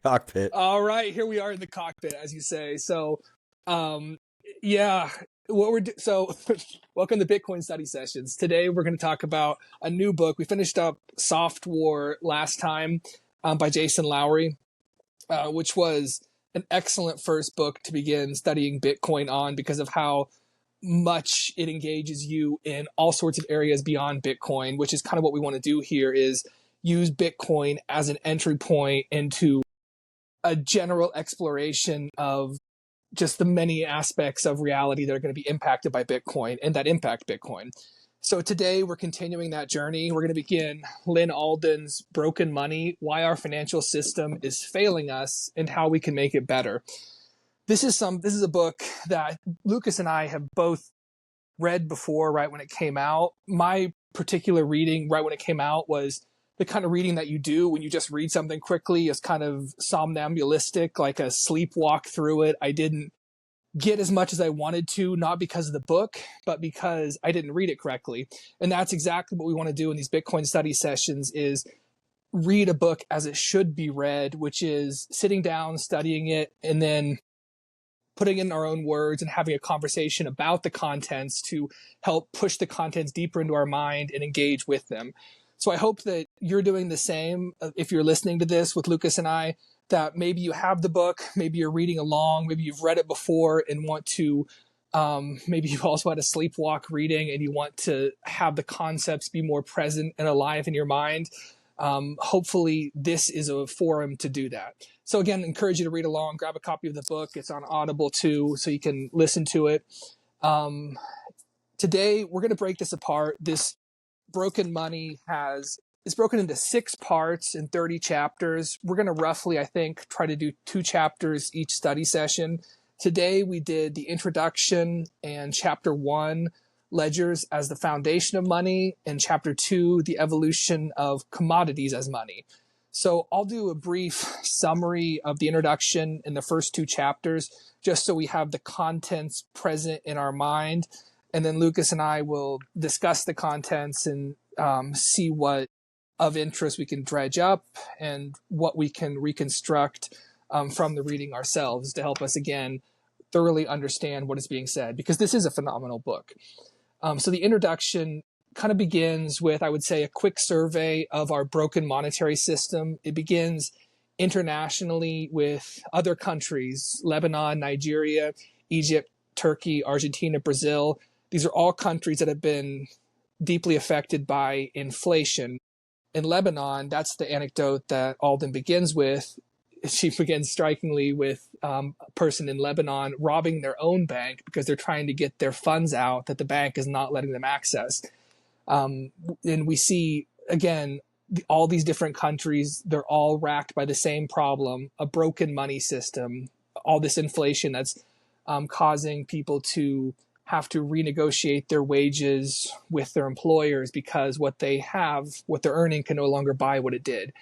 cockpit. All right, here we are in the cockpit, as you say. So, yeah, what so welcome to Bitcoin Study Sessions. Today we're going to talk about a new book. We finished up Soft War last time by Jason Lowery, which was an excellent first book to begin studying Bitcoin on because of how much it engages you in all sorts of areas beyond Bitcoin, which is kind of what we want to do here, is use Bitcoin as an entry point into a general exploration of just the many aspects of reality that are going to be impacted by Bitcoin and that impact Bitcoin. So today we're continuing that journey. We're going to begin Lyn Alden's Broken Money, Why Our Financial System is Failing Us and How We Can Make It Better. This is a book that Lucas and I have both read before, right when it came out. My particular reading right when it came out was the kind of reading that you do when you just read something quickly. Is kind of somnambulistic, like a sleepwalk through it. I didn't get as much as I wanted to, not because of the book, but because I didn't read it correctly. And that's exactly what we want to do in these Bitcoin study sessions, is read a book as it should be read, which is sitting down, studying it, and then putting in our own words and having a conversation about the contents to help push the contents deeper into our mind and engage with them. So I hope that you're doing the same if you're listening to this with Lucas and I, that maybe you have the book, maybe you're reading along, maybe you've read it before and want to, maybe you've also had a sleepwalk reading and you want to have the concepts be more present and alive in your mind. Hopefully this is a forum to do that. So again, encourage you to read along, grab a copy of the book. It's on Audible too, so you can listen to it. Today, we're going to break this apart. This Broken Money is broken into 6 parts and 30 chapters. We're going to roughly, I think, try to do 2 chapters each study session. Today, we did the introduction and chapter 1, ledgers as the foundation of money, and chapter 2, the evolution of commodities as money. So I'll do a brief summary of the introduction in the first 2 chapters, just so we have the contents present in our mind. And then Lucas and I will discuss the contents and see what of interest we can dredge up and what we can reconstruct from the reading ourselves to help us, again, thoroughly understand what is being said, because this is a phenomenal book. So the introduction kind of begins with, I would say, a quick survey of our broken monetary system. It begins internationally with other countries: Lebanon, Nigeria, Egypt, Turkey, Argentina, Brazil. These are all countries that have been deeply affected by inflation. In Lebanon, that's the anecdote that Alden begins with. She begins strikingly with a person in Lebanon robbing their own bank because they're trying to get their funds out that the bank is not letting them access. And we see, again, all these different countries, they're all racked by the same problem: a broken money system, all this inflation that's causing people to have to renegotiate their wages with their employers because what they're earning can no longer buy what it did.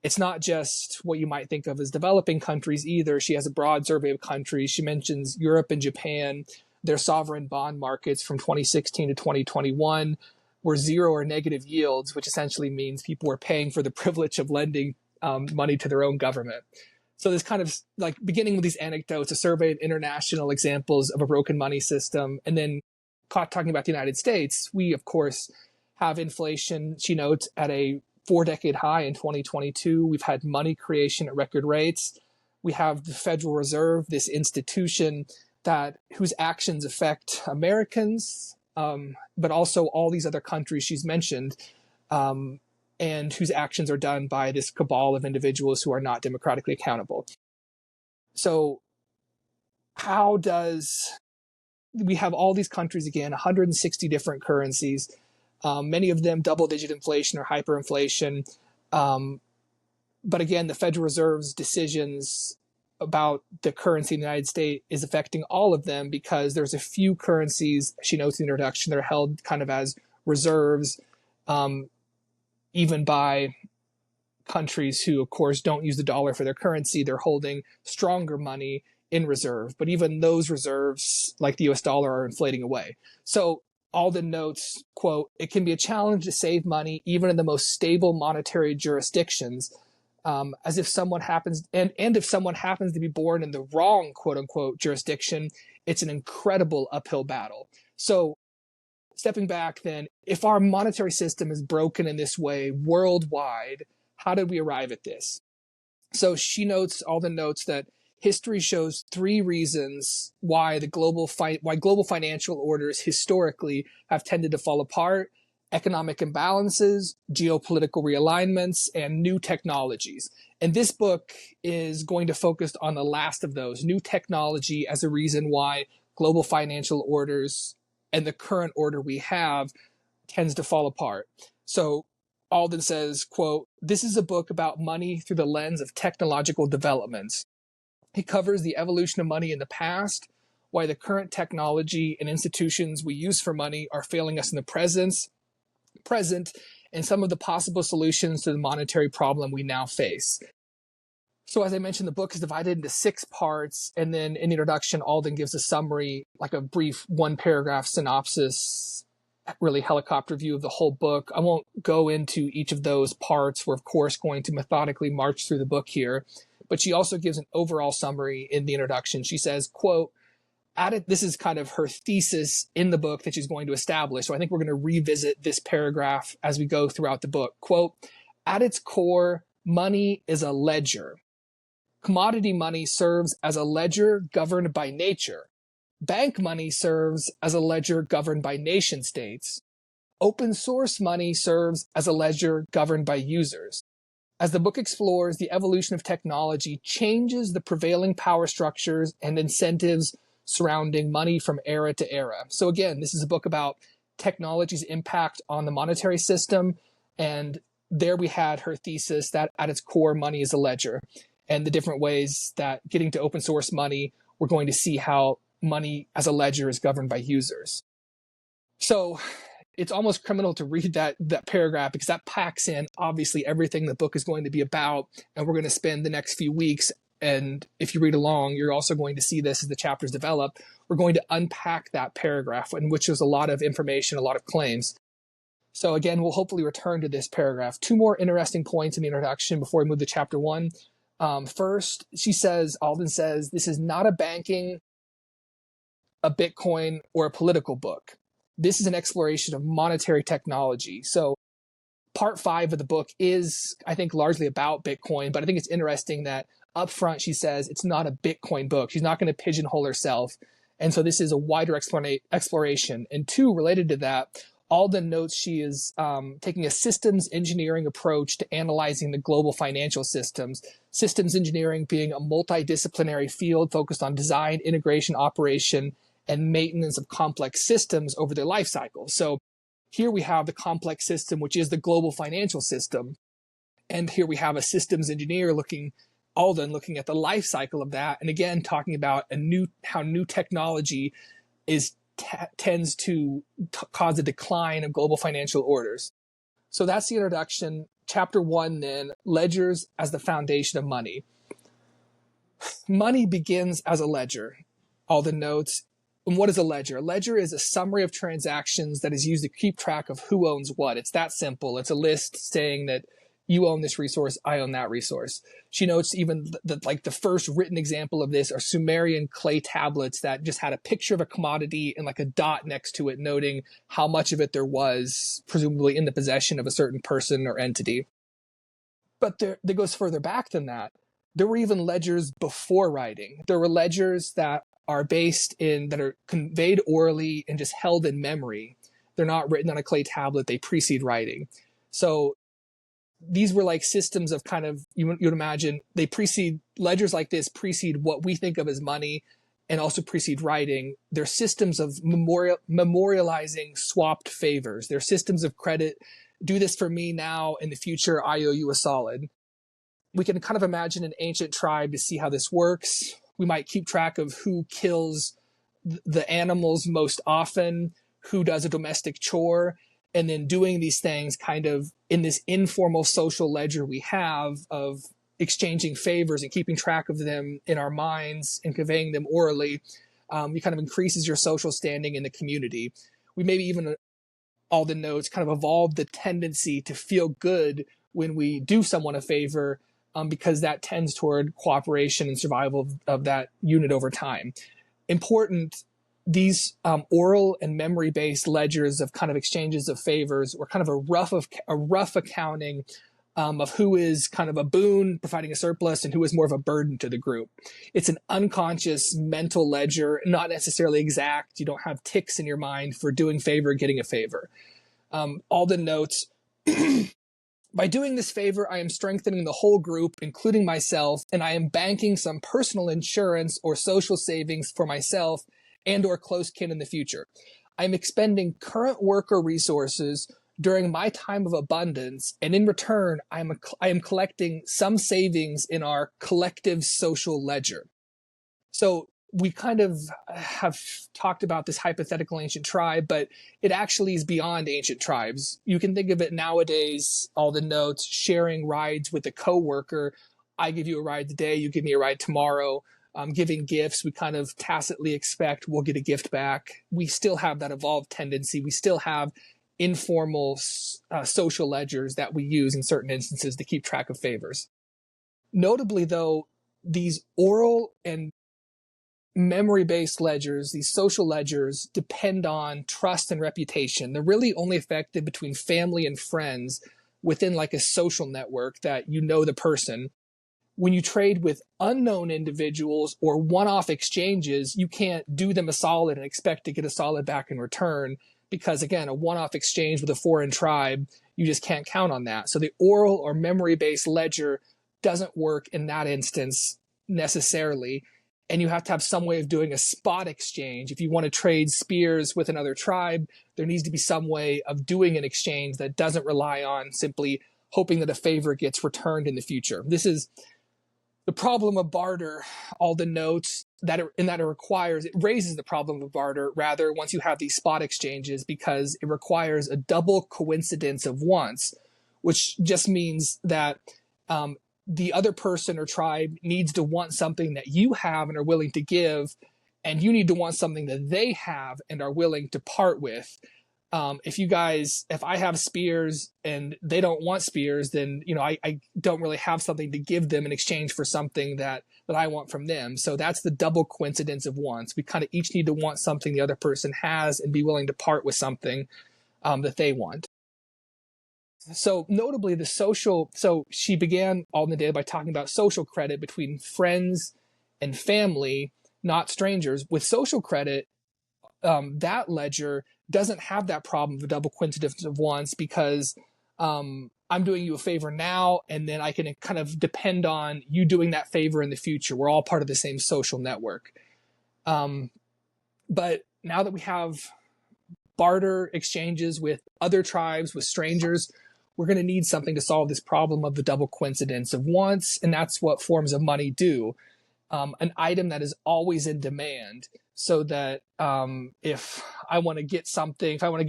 It's not just what you might think of as developing countries either. She has a broad survey of countries. She mentions Europe and Japan. Their sovereign bond markets from 2016 to 2021 were 0 or negative yields, which essentially means people were paying for the privilege of lending money to their own government. So this kind of, like, beginning with these anecdotes, a survey of international examples of a broken money system, and then talking about the United States, we, of course, have inflation, she notes, at a 4-decade high in 2022. We've had money creation at record rates. We have the Federal Reserve, this institution whose actions affect Americans, but also all these other countries she's mentioned, and whose actions are done by this cabal of individuals who are not democratically accountable. So we have all these countries, again, 160 different currencies, many of them double-digit inflation or hyperinflation. But again, the Federal Reserve's decisions about the currency in the United States is affecting all of them, because there's a few currencies, she notes in the introduction, that are held kind of as reserves, even by countries who, of course, don't use the dollar for their currency. They're holding stronger money in reserve. But even those reserves, like the US dollar, are inflating away. So Alden notes, quote, "It can be a challenge to save money even in the most stable monetary jurisdictions. as if someone happens, and if someone happens to be born in the wrong quote unquote jurisdiction, it's an incredible uphill battle. So stepping back then, if our monetary system is broken in this way worldwide, how did we arrive at this? So Alden notes that history shows three reasons why global financial orders historically have tended to fall apart: economic imbalances, geopolitical realignments, and new technologies. And this book is going to focus on the last of those, new technology, as a reason why global financial orders and the current order we have tends to fall apart. So Alden says, quote, "This is a book about money through the lens of technological developments. He covers the evolution of money in the past, why the current technology and institutions we use for money are failing us in the present, and some of the possible solutions to the monetary problem we now face." So as I mentioned, the book is divided into 6 parts, and then in the introduction, Alden gives a summary, like a brief 1-paragraph synopsis, really helicopter view of the whole book. I won't go into each of those parts. We're, of course, going to methodically march through the book here. But she also gives an overall summary in the introduction. She says, quote, this is kind of her thesis in the book that she's going to establish. So I think we're going to revisit this paragraph as we go throughout the book. Quote, "At its core, money is a ledger. Commodity money serves as a ledger governed by nature. Bank money serves as a ledger governed by nation states. Open source money serves as a ledger governed by users. As the book explores, the evolution of technology changes the prevailing power structures and incentives surrounding money from era to era." So again, this is a book about technology's impact on the monetary system. And there we had her thesis that at its core, money is a ledger, and the different ways that getting to open source money, we're going to see how money as a ledger is governed by users. So it's almost criminal to read that paragraph, because that packs in obviously everything the book is going to be about. And we're going to spend the next few weeks, and if you read along, you're also going to see this as the chapters develop. We're going to unpack that paragraph, in which there's a lot of information, a lot of claims. So again, we'll hopefully return to this paragraph. 2 more interesting points in the introduction before we move to chapter 1. First, Alden says, this is not a banking, a Bitcoin, or a political book. This is an exploration of monetary technology. So part 5 of the book is, I think, largely about Bitcoin, but I think it's interesting that up front she says it's not a Bitcoin book. She's not going to pigeonhole herself. And so this is a wider exploration. And 2, related to that, Alden notes she is taking a systems engineering approach to analyzing the global financial systems. Systems engineering being a multidisciplinary field focused on design, integration, operation, and maintenance of complex systems over their life cycle. So here we have the complex system, which is the global financial system. And here we have a systems engineer Alden looking at the life cycle of that. And again, talking about how new technology tends to cause a decline of global financial orders. So that's the introduction. Chapter 1 then, ledgers as the foundation of money. Money begins as a ledger, Alden notes. And what is a ledger? A ledger is a summary of transactions that is used to keep track of who owns what. It's that simple. It's a list saying that you own this resource, I own that resource. She notes even that like the first written example of this are Sumerian clay tablets that just had a picture of a commodity and like a dot next to it, noting how much of it there was, presumably in the possession of a certain person or entity. But there goes further back than that. There were even ledgers before writing. There were ledgers that are that are conveyed orally and just held in memory. They're not written on a clay tablet. They precede writing. So these were like systems of kind of, you'd imagine, ledgers like this precede what we think of as money and also precede writing. They're systems of memorializing swapped favors. They're systems of credit. Do this for me now, in the future, I owe you a solid. We can kind of imagine an ancient tribe to see how this works. We might keep track of who kills the animals most often, who does a domestic chore, and then doing these things kind of in this informal social ledger we have of exchanging favors and keeping track of them in our minds and conveying them orally. It kind of increases your social standing in the community. We maybe even, Alden notes, kind of evolved the tendency to feel good when we do someone a favor because that tends toward cooperation and survival of that unit over time. Important, these oral and memory-based ledgers of kind of exchanges of favors, or kind of a rough accounting of who is kind of a boon, providing a surplus, and who is more of a burden to the group. It's an unconscious mental ledger, not necessarily exact. You don't have ticks in your mind for doing favor, getting a favor. Alden notes, by doing this favor, I am strengthening the whole group, including myself, and I am banking some personal insurance or social savings for myself and or close kin in the future. I am expending current worker resources during my time of abundance, and in return, I am collecting some savings in our collective social ledger. So we kind of have talked about this hypothetical ancient tribe, but it actually is beyond ancient tribes. You can think of it nowadays, all the notes, sharing rides with a coworker. I give you a ride today, you give me a ride tomorrow. Giving gifts, we kind of tacitly expect we'll get a gift back. We still have that evolved tendency. We still have informal social ledgers that we use in certain instances to keep track of favors. Notably, though, these oral and memory-based ledgers, these social ledgers, depend on trust and reputation. They're really only effective between family and friends within like a social network that you know the person. When you trade with unknown individuals or one-off exchanges, you can't do them a solid and expect to get a solid back in return because, again, a one-off exchange with a foreign tribe, you just can't count on that. So the oral or memory-based ledger doesn't work in that instance necessarily, and you have to have some way of doing a spot exchange. If you want to trade spears with another tribe, there needs to be some way of doing an exchange that doesn't rely on simply hoping that a favor gets returned in the future. This is the problem of barter. Alden notes that it raises the problem of barter rather once you have these spot exchanges, because it requires a double coincidence of wants, which just means that the other person or tribe needs to want something that you have and are willing to give, and you need to want something that they have and are willing to part with. If I have spears and they don't want spears, then, I don't really have something to give them in exchange for something that I want from them. So that's the double coincidence of wants. We kind of each need to want something the other person has and be willing to part with something that they want. So notably so she began all in the day by talking about social credit between friends and family, not strangers. With social credit, that ledger doesn't have that problem of a double coincidence of wants, because I'm doing you a favor now, and then I can kind of depend on you doing that favor in the future. We're all part of the same social network. But now that we have barter exchanges with other tribes, with strangers, we're going to need something to solve this problem of the double coincidence of wants, and that's what forms of money do. An item that is always in demand, so that if I want to get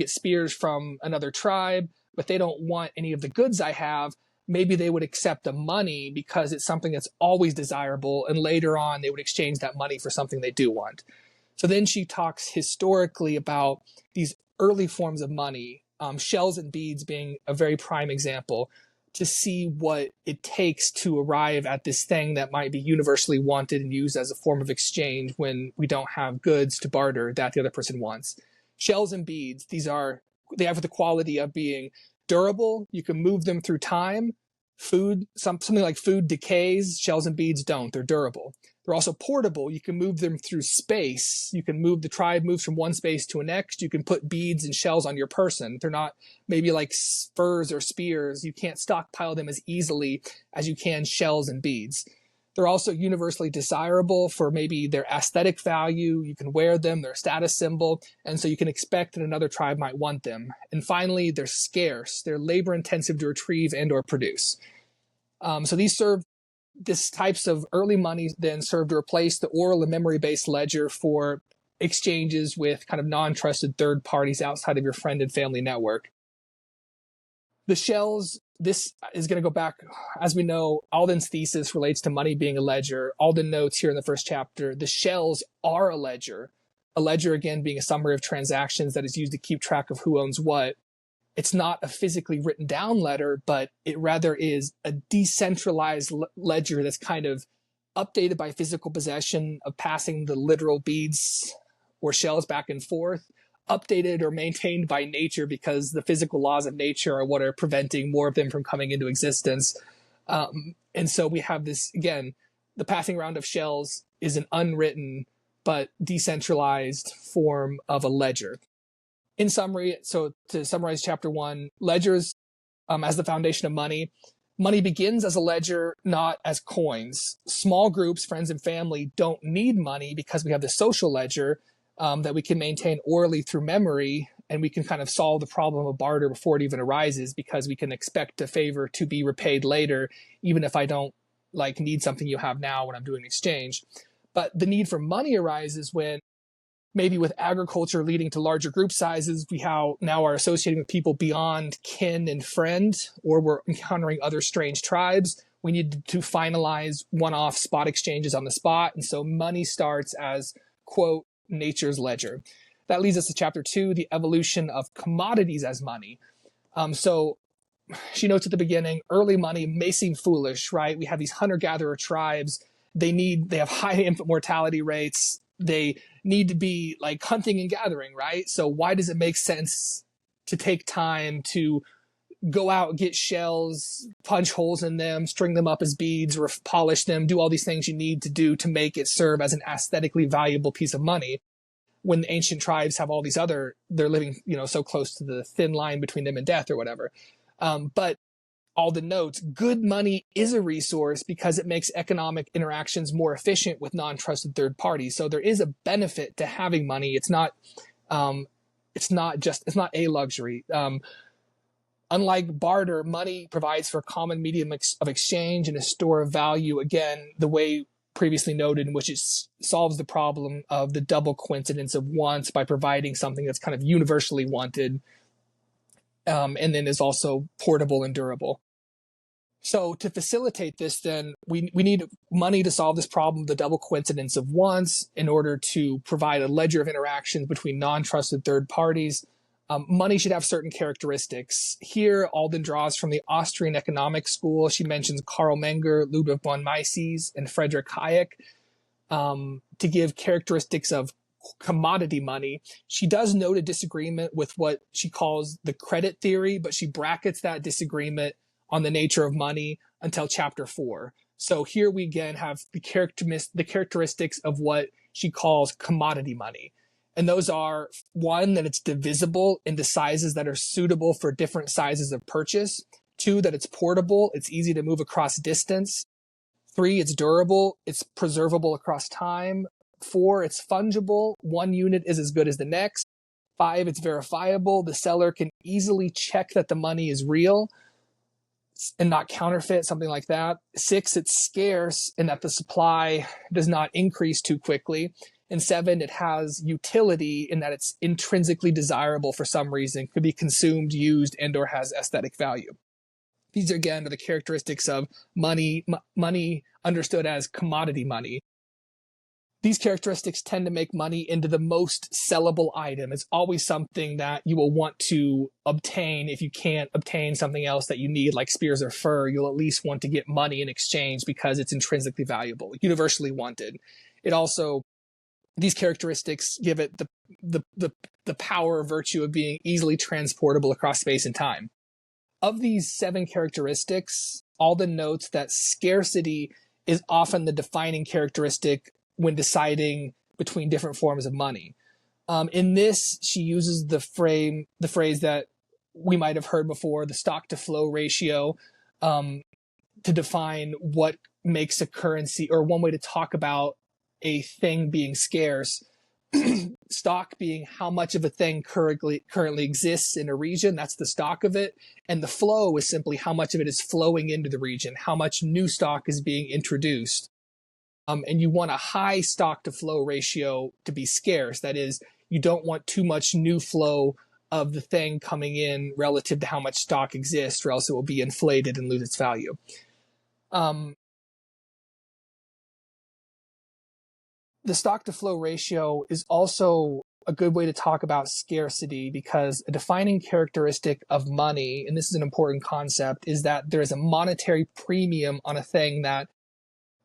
spears from another tribe, but they don't want any of the goods I have, maybe they would accept the money because it's something that's always desirable, and later on they would exchange that money for something they do want. So then she talks historically about these early forms of money, shells and beads being a very prime example, to see what it takes to arrive at this thing that might be universally wanted and used as a form of exchange when we don't have goods to barter that the other person wants. Shells and beads, they have the quality of being durable. You can move them through time. Food, something like food decays. Shells and beads don't. They're durable. They're also portable. You can move them through space. The tribe moves from one space to the next. You can put beads and shells on your person. They're not maybe like spurs or spears. You can't stockpile them as easily as you can shells and beads. They're also universally desirable for maybe their aesthetic value. You can wear them, they're a status symbol, and so you can expect that another tribe might want them. And finally, they're scarce. They're labor intensive to retrieve and or produce. So this types of early money then serve to replace the oral and memory-based ledger for exchanges with kind of non-trusted third parties outside of your friend and family network. The shells, this is going to go back, as we know, Alden's thesis relates to money being a ledger. Alden notes here in the first chapter, the shells are a ledger again being a summary of transactions that is used to keep track of who owns what. it's not a physically written down letter, but it rather is a decentralized ledger that's kind of updated by physical possession of passing the literal beads or shells back and forth, updated or maintained by nature because the physical laws of nature are what are preventing more of them from coming into existence. And so we have this, again, the passing around of shells is an unwritten but decentralized form of a ledger. In summary, so to summarize chapter 1, ledgers as the foundation of money. Money begins as a ledger, not as coins. Small groups, friends and family, don't need money because we have the social ledger that we can maintain orally through memory, and we can kind of solve the problem of barter before it even arises because we can expect a favor to be repaid later, even if I don't need something you have now when I'm doing an exchange. But the need for money arises when maybe with agriculture leading to larger group sizes, we now are associating with people beyond kin and friend, or we're encountering other strange tribes. We need to finalize one-off spot exchanges on the spot. And so money starts as, quote, nature's ledger. That leads us to chapter 2, the evolution of commodities as money. So she notes at the beginning, early money may seem foolish, right? We have these hunter-gatherer tribes. They have high infant mortality rates. They need to be like hunting and gathering, right? So why does it make sense to take time to go out, get shells, punch holes in them, string them up as beads, or polish them, do all these things you need to do to make it serve as an aesthetically valuable piece of money, when the ancient tribes have all these other, they're living, so close to the thin line between them and death or whatever. But Alden notes, good money is a resource because it makes economic interactions more efficient with non-trusted third parties. So there is a benefit to having money. It's not a luxury. Unlike barter, money provides for a common medium of exchange and a store of value. Again, the way previously noted, in which it solves the problem of the double coincidence of wants by providing something that's kind of universally wanted, and then is also portable and durable. So to facilitate this, then we need money to solve this problem, the double coincidence of wants, in order to provide a ledger of interactions between non-trusted third parties. Money should have certain characteristics. Here, Alden draws from the Austrian economics school. She mentions Karl Menger, Ludwig von Mises, and Friedrich Hayek to give characteristics of commodity money. She does note a disagreement with what she calls the credit theory, but she brackets that disagreement on the nature of money until chapter 4. So here we again have the characteristics of what she calls commodity money. And those are, one, that it's divisible into sizes that are suitable for different sizes of purchase. 2, that it's portable, it's easy to move across distance. 3, it's durable, it's preservable across time. 4, it's fungible, one unit is as good as the next. 5, it's verifiable, the seller can easily check that the money is real and not counterfeit, something like that. 6, it's scarce and that the supply does not increase too quickly. And 7, it has utility in that it's intrinsically desirable for some reason, could be consumed, used, and or has aesthetic value. These again are the characteristics of money understood as commodity money. These characteristics tend to make money into the most sellable item. It's always something that you will want to obtain. If you can't obtain something else that you need, like spears or fur, you'll at least want to get money in exchange because it's intrinsically valuable, universally wanted. It also, these characteristics give it the power or virtue of being easily transportable across space and time. Of these 7 characteristics, Alden notes that scarcity is often the defining characteristic when deciding between different forms of money. In this, she uses the phrase that we might have heard before, the stock to flow ratio, to define what makes a currency, or one way to talk about a thing being scarce. Stock being how much of a thing currently exists in a region, that's the stock of it. And the flow is simply how much of it is flowing into the region, how much new stock is being introduced. And you want a high stock to flow ratio to be scarce. That is, you don't want too much new flow of the thing coming in relative to how much stock exists, or else it will be inflated and lose its value. The stock to flow ratio is also a good way to talk about scarcity, because a defining characteristic of money, and this is an important concept, is that there is a monetary premium on a thing that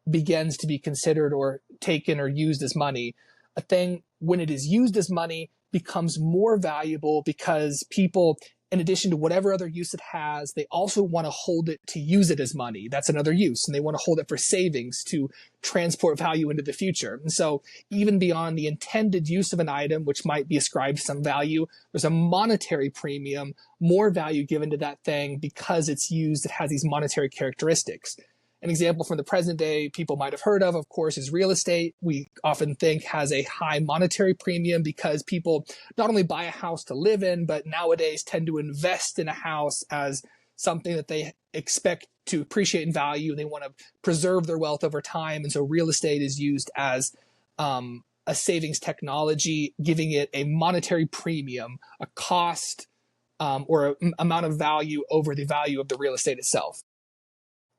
begins to be considered or taken or used as money. A thing, when it is used as money, becomes more valuable because people, in addition to whatever other use it has, they also want to hold it to use it as money. That's another use. And they want to hold it for savings to transport value into the future. And so even beyond the intended use of an item, which might be ascribed some value, there's a monetary premium, more value given to that thing because it's used, it has these monetary characteristics. An example from the present day people might have heard of course, is real estate. We often think has a high monetary premium because people not only buy a house to live in, but nowadays tend to invest in a house as something that they expect to appreciate in value, and they want to preserve their wealth over time. And so real estate is used as a savings technology, giving it a monetary premium, a cost or an amount of value over the value of the real estate itself.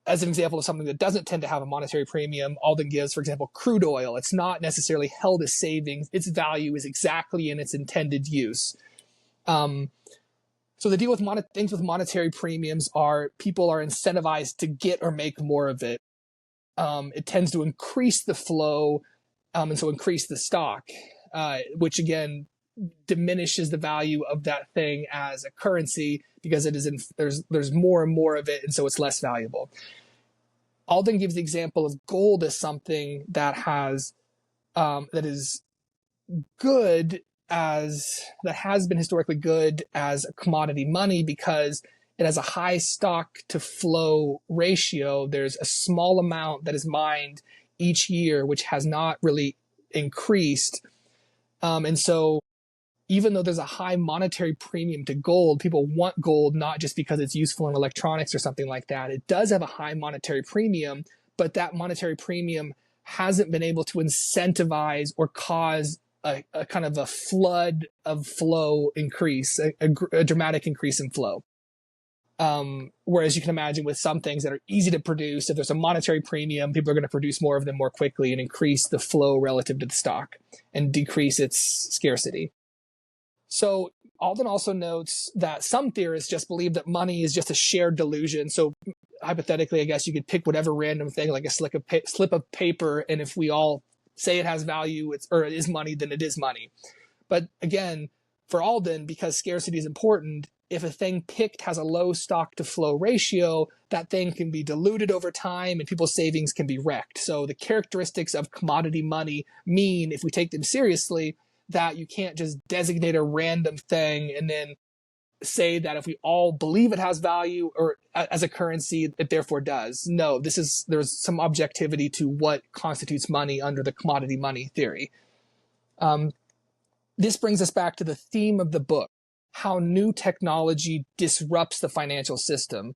As an example of something that doesn't tend to have a monetary premium, Alden gives, for example, crude oil. It's not necessarily held as savings. Its value is exactly in its intended use. So the deal with things with monetary premiums are people are incentivized to get or make more of it. It tends to increase the flow and so increase the stock, which again diminishes the value of that thing as a currency because it is there's more and more of it, and so it's less valuable. Alden gives the example of gold as something that has that is good that has been historically good as a commodity money because it has a high stock to flow ratio. There's a small amount that is mined each year, which has not really increased. And so even though there's a high monetary premium to gold, people want gold not just because it's useful in electronics or something like that. It does have a high monetary premium, but that monetary premium hasn't been able to incentivize or cause a kind of a flood of flow increase, a dramatic increase in flow. Whereas you can imagine with some things that are easy to produce, if there's a monetary premium, people are going to produce more of them more quickly and increase the flow relative to the stock and decrease its scarcity. So Alden also notes that some theorists just believe that money is just a shared delusion. So hypothetically, I guess you could pick whatever random thing, like a slip of paper, and if we all say it has value, or it is money, then it is money. But again, for Alden, because scarcity is important, if a thing picked has a low stock to flow ratio, that thing can be diluted over time and people's savings can be wrecked. So the characteristics of commodity money mean, if we take them seriously, that you can't just designate a random thing and then say that if we all believe it has value or as a currency, it therefore does. No, there's some objectivity to what constitutes money under the commodity money theory. This brings us back to the theme of the book, how new technology disrupts the financial system.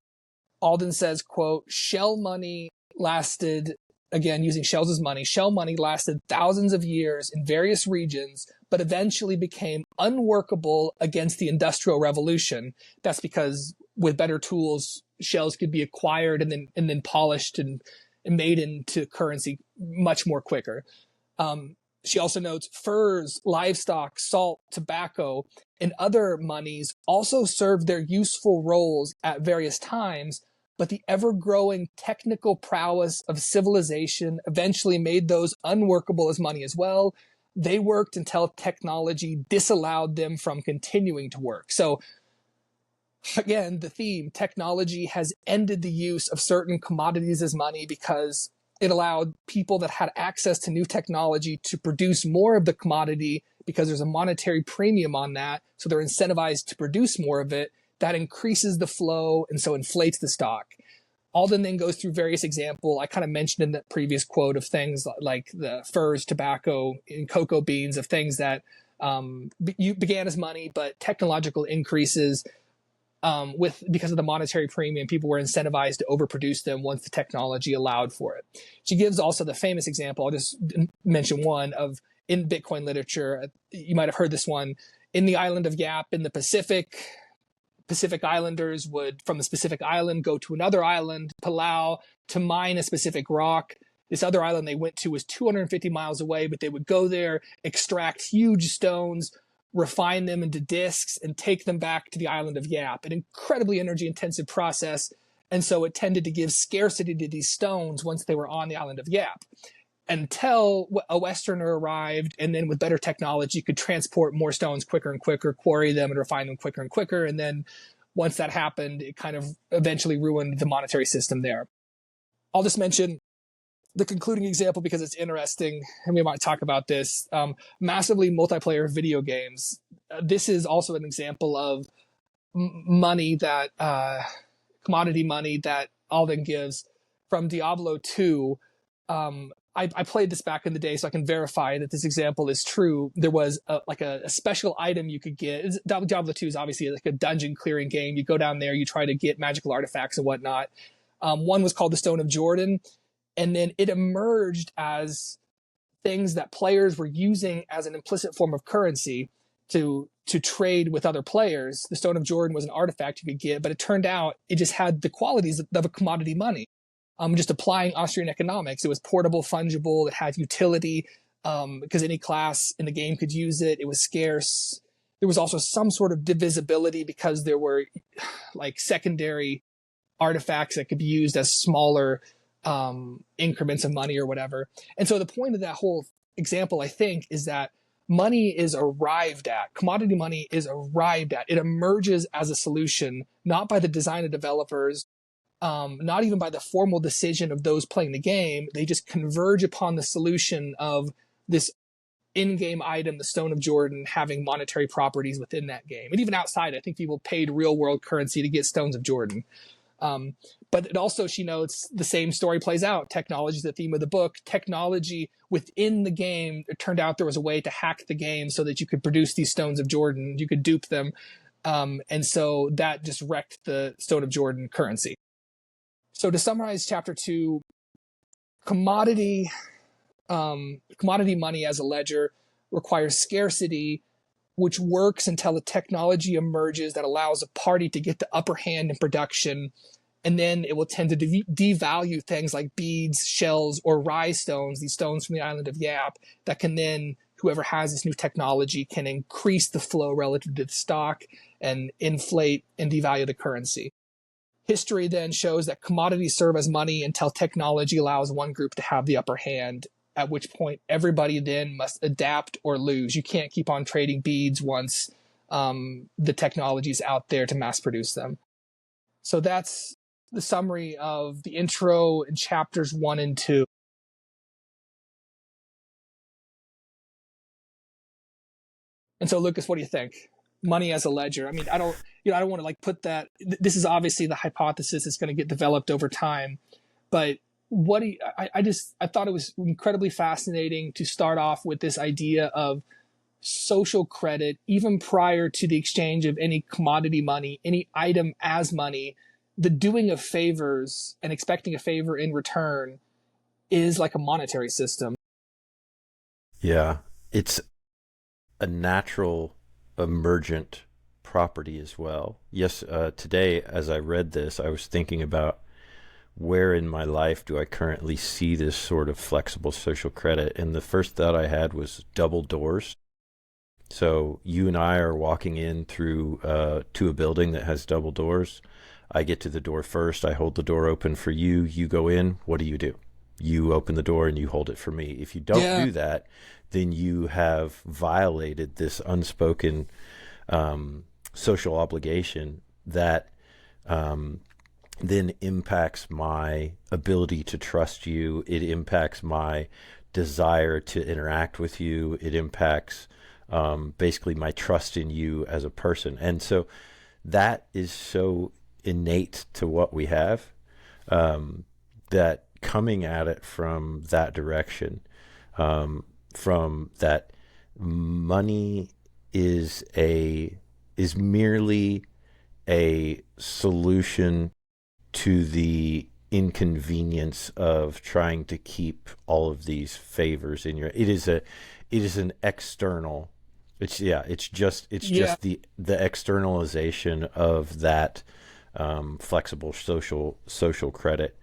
Alden says, quote, shell money lasted, again, using shells as money, shell money lasted thousands of years in various regions, but eventually became unworkable against the Industrial Revolution. That's because with better tools, shells could be acquired and then polished and made into currency much more quicker. She also notes furs, livestock, salt, tobacco, and other monies also served their useful roles at various times, but the ever-growing technical prowess of civilization eventually made those unworkable as money as well. They worked until technology disallowed them from continuing to work. So again, the theme, technology has ended the use of certain commodities as money because it allowed people that had access to new technology to produce more of the commodity because there's a monetary premium on that. So they're incentivized to produce more of it. That increases the flow and so inflates the stock. Alden then goes through various examples. I kind of mentioned in the previous quote of things like the furs, tobacco, and cocoa beans, of things that began as money, but technological increases because of the monetary premium, people were incentivized to overproduce them once the technology allowed for it. She gives also the famous example, I'll just mention one, of in Bitcoin literature. You might have heard this one. In the island of Yap in the Pacific Islanders would, from a specific island, go to another island, Palau, to mine a specific rock. This other island they went to was 250 miles away, but they would go there, extract huge stones, refine them into discs, and take them back to the island of Yap. An incredibly energy intensive process. And so it tended to give scarcity to these stones once they were on the island of Yap, until a Westerner arrived, and then with better technology could transport more stones quicker and quicker, quarry them and refine them quicker and quicker. And then once that happened, it kind of eventually ruined the monetary system there. I'll just mention the concluding example because it's interesting, and we might talk about this. Massively multiplayer video games. This is also an example of money that commodity money that Alden gives from Diablo 2. I played this back in the day, so I can verify that this example is true. There was a special item you could get. Diablo 2 is obviously like a dungeon clearing game. You go down there, you try to get magical artifacts and whatnot. One was called the Stone of Jordan, and then it emerged as things that players were using as an implicit form of currency to trade with other players. The Stone of Jordan was an artifact you could get, but it turned out it just had the qualities of a commodity money. Just applying Austrian economics. It was portable, fungible, it had utility, because any class in the game could use it. It was scarce. There was also some sort of divisibility because there were like secondary artifacts that could be used as smaller increments of money or whatever. And so the point of that whole example, I think, is that money is arrived at. Commodity money is arrived at. It emerges as a solution, not by the design of developers, not even by the formal decision of those playing the game. They just converge upon the solution of this in-game item, the Stone of Jordan, having monetary properties within that game. And even outside, I think people paid real-world currency to get Stones of Jordan. But it also, she notes, the same story plays out. Technology is the theme of the book. Technology within the game, it turned out there was a way to hack the game so that you could produce these Stones of Jordan. You could dupe them. And so that just wrecked the Stone of Jordan currency. So to summarize chapter 2, commodity money as a ledger requires scarcity, which works until a technology emerges that allows a party to get the upper hand in production, and then it will tend to devalue things like beads, shells, or rye stones, these stones from the island of Yap, that can then, whoever has this new technology can increase the flow relative to the stock and inflate and devalue the currency. History then shows that commodities serve as money until technology allows one group to have the upper hand, at which point everybody then must adapt or lose. You can't keep on trading beads once the technology is out there to mass produce them. So that's the summary of the intro in chapters 1 and 2. And so, Lucas, what do you think? Money as a ledger. I mean, I don't want to like put that. This is obviously the hypothesis that's going to get developed over time. But what do you, I thought it was incredibly fascinating to start off with this idea of social credit, even prior to the exchange of any commodity money, any item as money. The doing of favors and expecting a favor in return is like a monetary system. Yeah, it's a natural emergent property as well. Yes, today as I read this, I was thinking about where in my life do I currently see this sort of flexible social credit, and the first thought I had was double doors. So you and I are walking in through to a building that has double doors. I get to the door first, I hold the door open for you, you go in, what do? You open the door and you hold it for me. If you don't do that, then you have violated this unspoken social obligation that then impacts my ability to trust you. It impacts my desire to interact with you. It impacts basically my trust in you as a person. And so that is so innate to what we have, that coming at it from that direction, from that money is merely a solution to the inconvenience of trying to keep all of these favors in your, it is an external, it's just the externalization of that flexible social credit.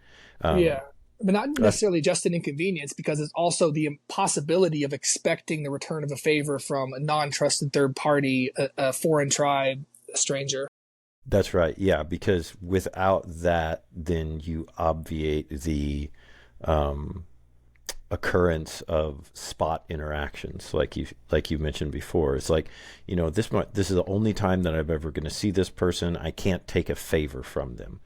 but not That's necessarily just an inconvenience, because it's also the impossibility of expecting the return of a favor from a non-trusted third party, a foreign tribe, a stranger. that's right. Yeah, because without that, then you obviate the um, occurrence of spot interactions, like you mentioned before. It's like, this is the only time that I'm ever going to see this person. I can't take a favor from them,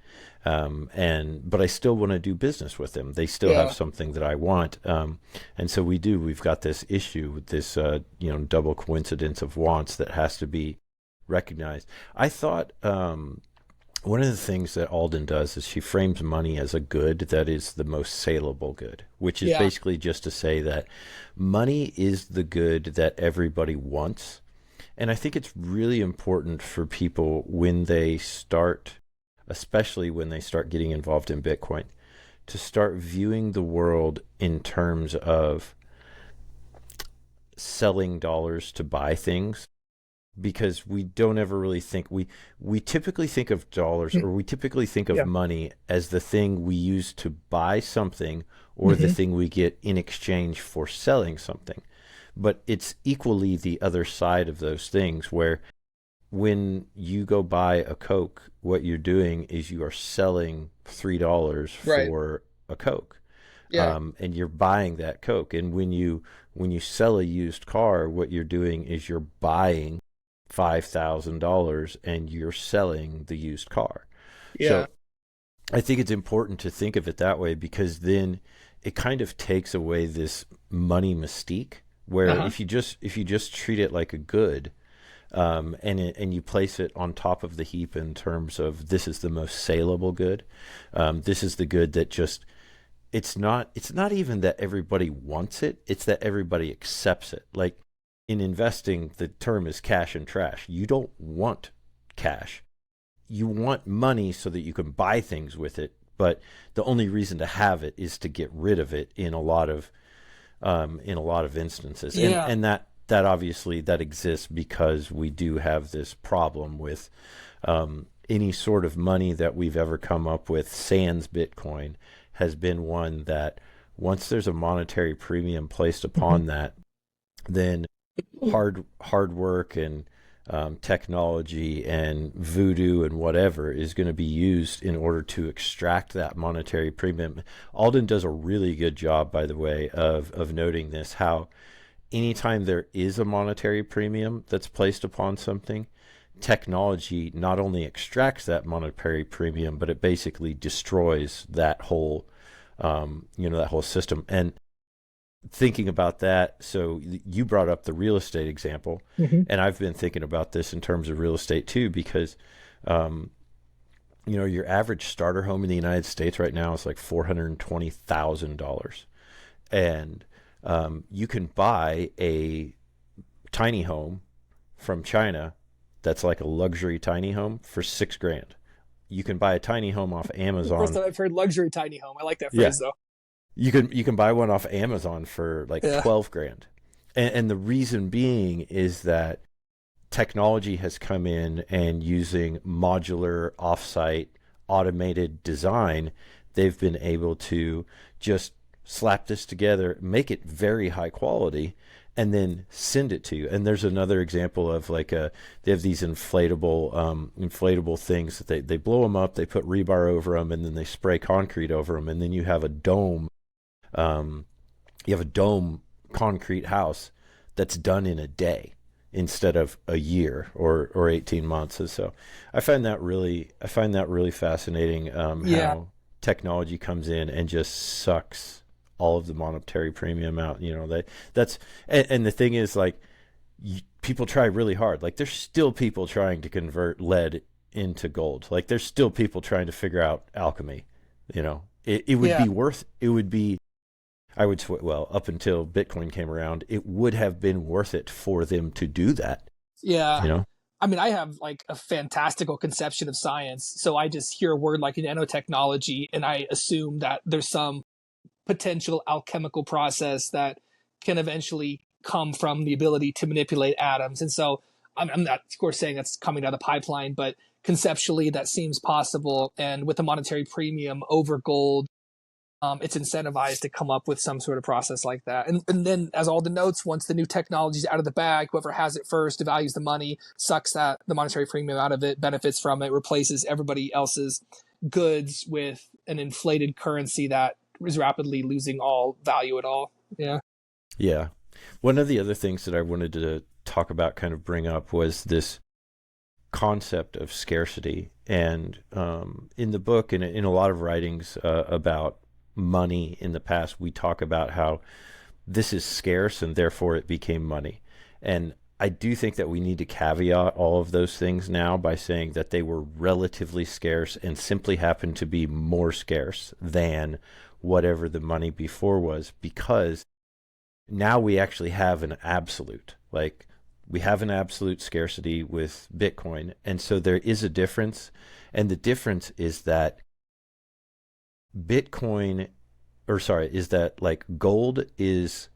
and but I still want to do business with them. They still have Yeah, something that I want, and so we've got this issue with this double coincidence of wants that has to be recognized. I thought one of the things that Alden does is she frames money as a good that is the most saleable good, which is yeah, basically just to say that money is the good that everybody wants. And I think it's really important for people when they start, especially when they start getting involved in Bitcoin, to start viewing the world in terms of selling dollars to buy things, because we don't ever really think we typically think of dollars, or we typically think of yeah. money as the thing we use to buy something, or the Hmm. thing we get in exchange for selling something. But it's equally the other side of those things, where when you go buy a Coke, what you're doing is you are selling $3 Right. for a Coke, Yeah, and you're buying that Coke. And when you sell a used car, what you're doing is you're buying $5,000 and you're selling the used car. yeah. So I think it's important to think of it that way, because then it kind of takes away this money mystique. Where Uh-huh. if you just treat it like a good, and you place it on top of the heap in terms of this is the most saleable good, this is the good that just it's not even that everybody wants it, it's that everybody accepts it. Like in investing, the term is cash and trash. You don't want cash. You want money so that you can buy things with it, but the only reason to have it is to get rid of it in a lot of instances. and Yeah. and that obviously that exists because we do have this problem with any sort of money that we've ever come up with, sans Bitcoin, has been one that once there's a monetary premium placed Hmm. upon that, then hard work and technology and voodoo and whatever is going to be used in order to extract that monetary premium. Alden does a really good job, by the way, of noting this, how anytime there is a monetary premium that's placed upon something, technology not only extracts that monetary premium, but it basically destroys that whole system. And thinking about that, so you brought up the real estate example, Hmm. and I've been thinking about this in terms of real estate too, because um, your average starter home in the United States right now is like $420,000, and you can buy a tiny home from China that's like a luxury tiny home for 6 grand. You can buy a tiny home off First Amazon. time I've heard luxury tiny home. I like that Yeah, phrase though. you can buy one off Amazon for like Yeah. 12 grand. And the reason being is that technology has come in, and using modular offsite automated design, they've been able to just slap this together, make it very high quality, and then send it to you. And there's another example of they have these inflatable things that they blow them up, they put rebar over them, and then they spray concrete over them, and then um, you have a dome concrete house that's done in a day instead of a year or 18 months. And so I find that really fascinating, Yeah. how technology comes in and just sucks all of the monetary premium out. And the thing is, like, people try really hard. Like, there's still people trying to convert lead into gold. Like, there's still people trying to figure out alchemy. It would Yeah. be worth it would be I would well, up until Bitcoin came around, it would have been worth it for them to do that. Yeah. You know, I mean, I have like a fantastical conception of science. So I just hear a word like nanotechnology and I assume that there's some potential alchemical process that can eventually come from the ability to manipulate atoms. And so I'm not, of course, saying that's coming down the pipeline, but conceptually that seems possible. And with a monetary premium over gold, it's incentivized to come up with some sort of process like that. And then, as Alden notes, once the new technology is out of the bag, whoever has it first devalues the money, sucks the monetary premium out of it, benefits from it, replaces everybody else's goods with an inflated currency that is rapidly losing all value at all. Yeah. Yeah. One of the other things that I wanted to talk about, kind of bring up, was this concept of scarcity. And in the book and in a lot of writings about money in the past, we talk about how this is scarce and therefore it became money. And I do think that we need to caveat all of those things now by saying that they were relatively scarce and simply happened to be more scarce than whatever the money before was, because now we actually have an absolute, like, we have an absolute scarcity with Bitcoin. And so there is a difference. And the difference is that Bitcoin, or sorry, is that like gold is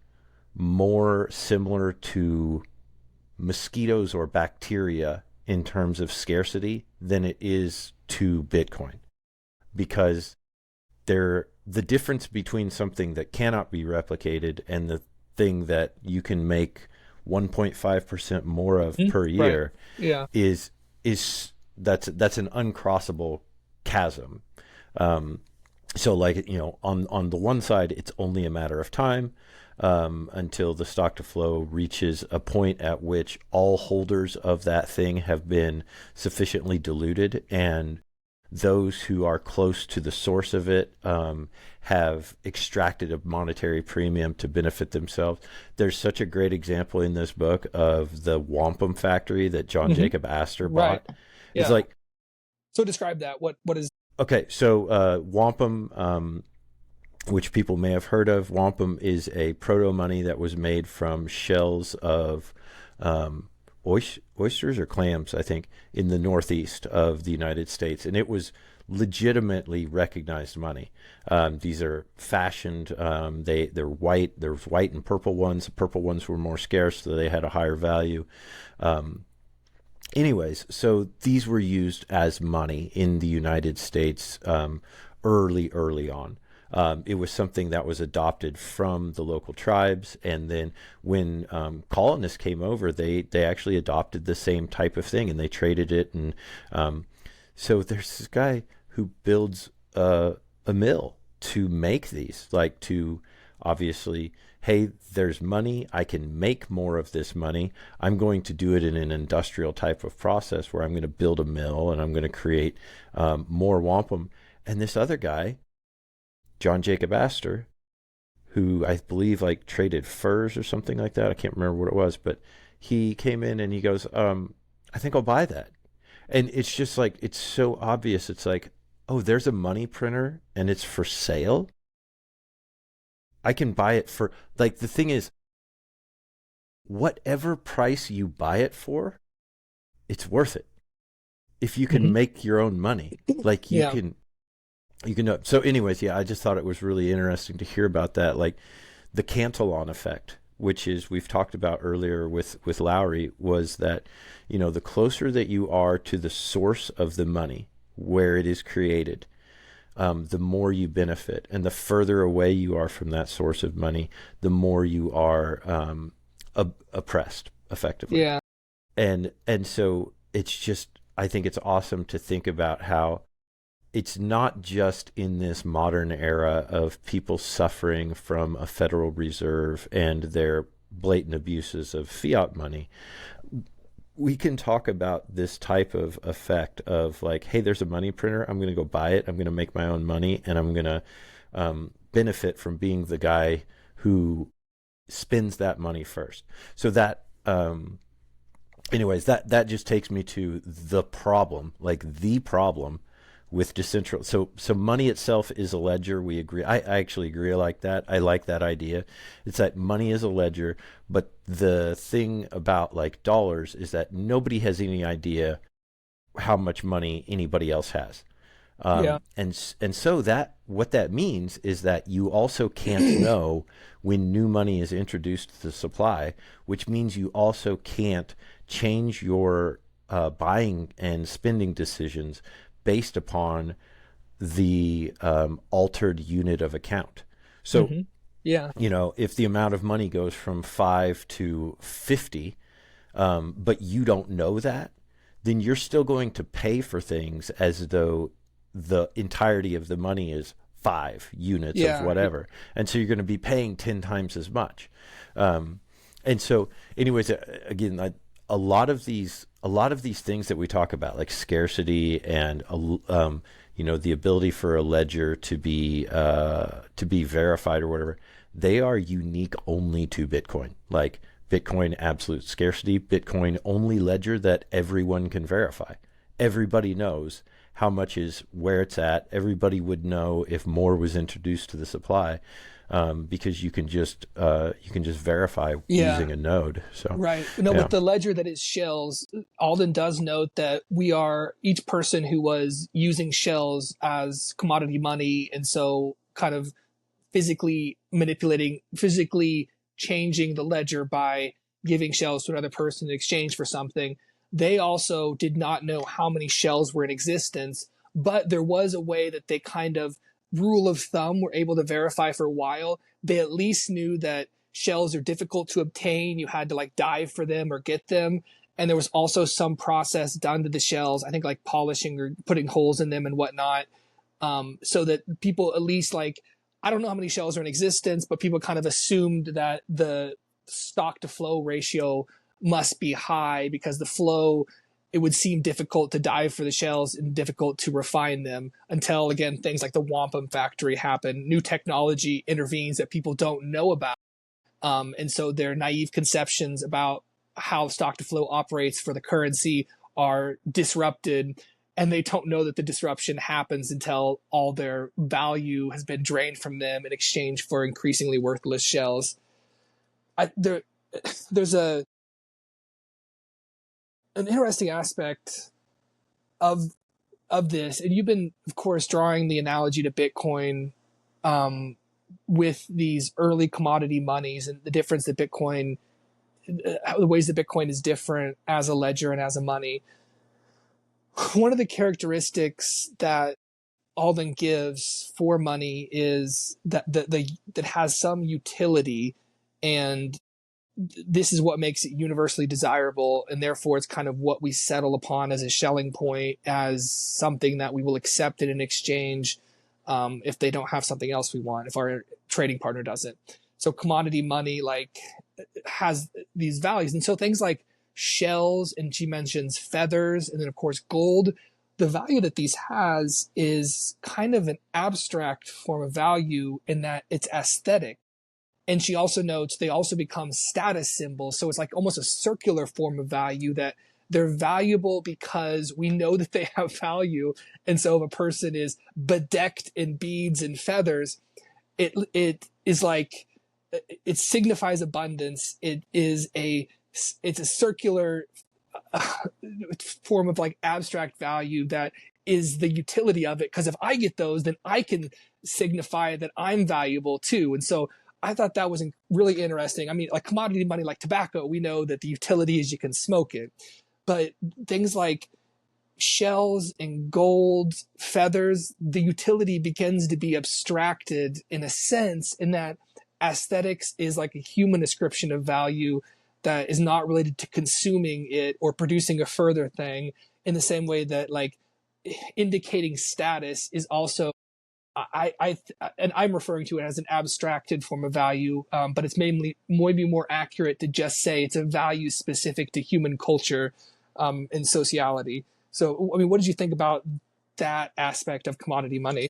more similar to mosquitoes or bacteria in terms of scarcity than it is to Bitcoin, because the difference between something that cannot be replicated and the thing that you can make 1.5% more of per Right. year Yeah. is that's an uncrossable chasm. Um, so, like, on the one side, it's only a matter of time until the stock to flow reaches a point at which all holders of that thing have been sufficiently diluted, and those who are close to the source of it have extracted a monetary premium to benefit themselves. There's such a great example in this book of the wampum factory that John Hmm. Jacob Astor Right. bought. It's Yeah. like, So describe that. What is? okay, so wampum, which people may have heard of, wampum is a proto money that was made from shells of um, oysters or clams, I think, in the northeast of the United States, and it was legitimately recognized money. These are fashioned. They're white. There's white and purple ones. The purple ones were more scarce, so they had a higher value. Um, Anyways, so these were used as money in the United States early on. It was something that was adopted from the local tribes, and then when colonists came over, they actually adopted the same type of thing, and they traded it. And so there's this guy who builds a mill to make these, like, to obviously, hey, there's money, I can make more of this money, I'm going to do it in an industrial type of process where I'm going to build a mill and I'm going to create more wampum. And this other guy, John Jacob Astor, who I believe like traded furs or something like that, I can't remember what it was, but he came in and he goes, I think I'll buy that. And it's just like, it's so obvious. It's like, oh, there's a money printer and it's for sale. I can buy it for, like, the thing is, whatever price you buy it for, it's worth it. If you can Mhm. make your own money, like, Yeah. you can know. So anyways, yeah, I just thought it was really interesting to hear about that. Like, the Cantillon effect, which is, we've talked about earlier with Lowry, was that, the closer that you are to the source of the money, where it is created, the more you benefit, and the further away you are from that source of money, the more you are oppressed, effectively. Yeah. And so it's just, I think it's awesome to think about how it's not just in this modern era of people suffering from a Federal Reserve and their blatant abuses of fiat money. We can talk about this type of effect of, like, hey, there's a money printer, I'm going to go buy it, I'm going to make my own money, and I'm going to benefit from being the guy who spends that money first. So that anyways, that just takes me to the problem, like the problem with decentralized. So money itself is a ledger. We agree. I actually agree. I like that idea. It's that money is a ledger, but the thing about, like, dollars is that nobody has any idea how much money anybody else has. Yeah. And so that, what that means is that you also can't know when new money is introduced to the supply, which means you also can't change your buying and spending decisions based upon the altered unit of account. So, Hmm. Yeah. if the amount of money goes from 5 to 50, but you don't know that, then you're still going to pay for things as though the entirety of the money is 5 units of Yeah. whatever. And so you're going to be paying 10 times as much. Um, and so, anyways, again, a lot of these things that we talk about, like scarcity and the ability for a ledger to be verified or whatever, they are unique only to Bitcoin. Like Bitcoin absolute scarcity, Bitcoin only ledger that everyone can verify. Everybody knows how much is where it's at. Everybody would know if more was introduced to the supply, because you can just verify Yeah. using a node. So Right. No, with yeah. the ledger that is shells, Alden does note that we are each person who was using shells as commodity money, and so kind of physically manipulating, physically changing the ledger by giving shells to another person in exchange for something. They also did not know how many shells were in existence, but there was a way that they kind of, rule of thumb, were able to verify for a while. They at least knew that shells are difficult to obtain. You had to like dive for them or get them. And there was also some process done to the shells, I think like polishing or putting holes in them and whatnot, so that people at least like, I don't know how many shells are in existence, but people kind of assumed that the stock to flow ratio must be high because the flow, it would seem difficult to dive for the shells and difficult to refine them until again things like the wampum factory happen. New technology intervenes that people don't know about, and so their naive conceptions about how stock to flow operates for the currency are disrupted, and they don't know that the disruption happens until all their value has been drained from them in exchange for increasingly worthless shells. There's an interesting aspect of this, and you've been, of course, drawing the analogy to Bitcoin, um, with these early commodity monies and the difference that Bitcoin, the ways that Bitcoin is different as a ledger and as a money. One of the characteristics that Alden gives for money is that has some utility, and this is what makes it universally desirable, and therefore it's kind of what we settle upon as a Schelling point, as something that we will accept in an exchange, if they don't have something else we want, if our trading partner doesn't. So commodity money like has these values, and so things like shells, and she mentions feathers, and then of course gold. The value that these has is kind of an abstract form of value in that it's aesthetic, and she also notes they also become status symbols. So it's like almost a circular form of value, that they're valuable because we know that they have value. And so if a person is bedecked in beads and feathers, it is like, it signifies abundance. It's a circular form of like abstract value that is the utility of it, because if I get those, then I can signify that I'm valuable too. And so I thought that was really interesting. I mean, like commodity money, like tobacco, we know that the utility is you can smoke it, but things like shells and gold, feathers, the utility begins to be abstracted in a sense, in that aesthetics is like a human description of value that is not related to consuming it or producing a further thing, in the same way that like indicating status is also, I and I'm referring to it as an abstracted form of value, but it's maybe more accurate to just say it's a value specific to human culture, and sociality. So, I mean, what did you think about that aspect of commodity money?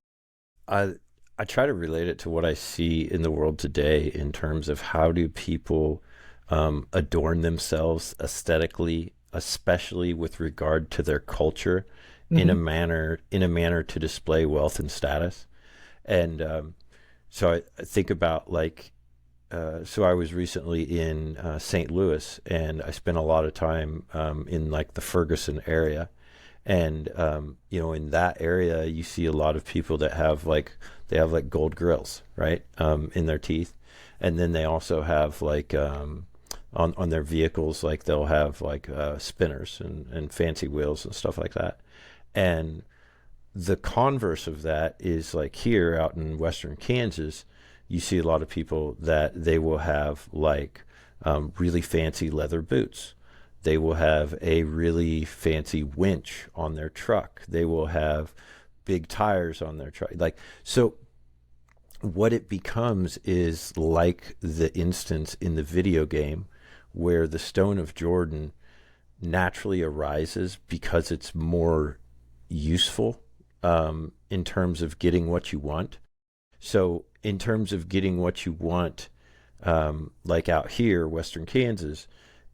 I I try to relate it to what I see in the world today in terms of how do people adorn themselves aesthetically, especially with regard to their culture, in a Mm-hmm. manner to display wealth and status. And so I think about like, so I was recently in St. Louis, and I spent a lot of time in like the Ferguson area. And in that area, you see a lot of people that have like gold grills, right, in their teeth, and then they also have like on their vehicles, like they'll have like spinners and fancy wheels and stuff like that. And the converse of that is like here out in western Kansas, you see a lot of people that they will have like really fancy leather boots. They will have a really fancy winch on their truck. They will have big tires on their truck. Like, so what it becomes is like the instance in the video game where the Stone of Jordan naturally arises because it's more useful in terms of getting what you want. So, in terms of getting what you want, like out here, Western Kansas,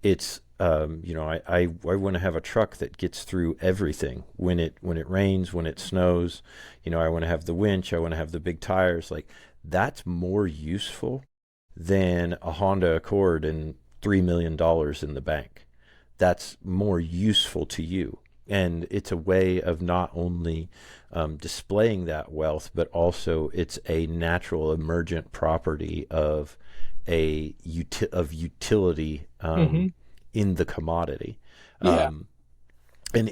it's I want to have a truck that gets through everything when it rains, when it snows. I want to have the winch, I want to have the big tires. Like that's more useful than a Honda Accord and $3 million in the bank. That's more useful to you. And it's a way of not only displaying that wealth, but also it's a natural emergent property of of utility Mm-hmm. in the commodity. Yeah. Um, and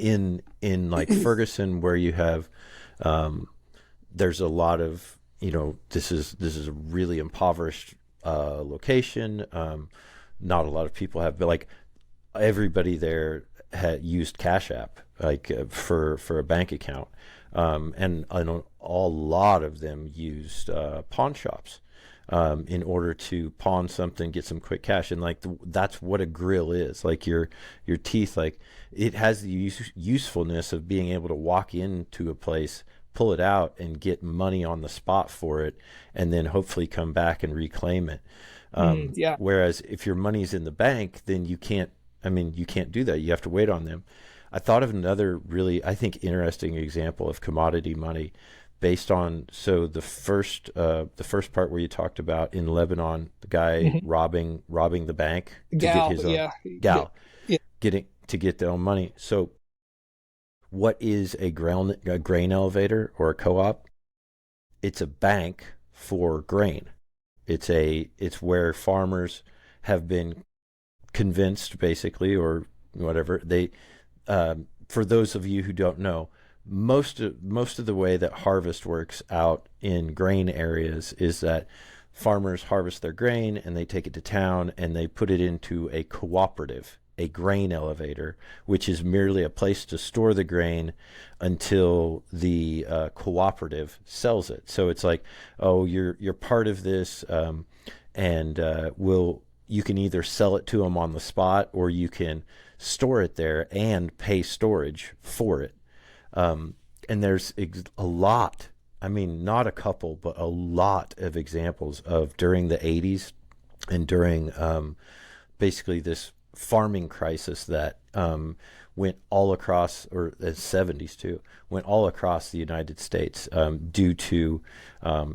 in like Ferguson, where you have there's a lot of this is a really impoverished location. Not a lot of people have, but like everybody there had used Cash App like for a bank account, and I know a lot of them used pawn shops in order to pawn something, get some quick cash, and like that's what a grill is. Like your teeth, like it has the usefulness of being able to walk into a place, pull it out, and get money on the spot for it, and then hopefully come back and reclaim it. Yeah. Whereas if your money's in the bank, then you can't. I mean, you can't do that. You have to wait on them. I thought of another really, I think, interesting example of commodity money based on the first part where you talked about in Lebanon the guy Mm-hmm. robbing the bank to get Gal. his own Yeah. gal Yeah. getting to get their own money. So what is a grain elevator or a co-op? It's a bank for grain. It's where farmers have been convinced basically or whatever they for those of you who don't know, most of the way that harvest works out in grain areas is that farmers harvest their grain and they take it to town and they put it into a cooperative, a grain elevator, which is merely a place to store the grain until the cooperative sells it. So it's like, oh, you're part of this, and will you can either sell it to them on the spot or you can store it there and pay storage for it. And there's a lot, I mean, not a couple, but a lot of examples of during the 80s and during basically this farming crisis that went all across, or the 70s too, went all across the United States due to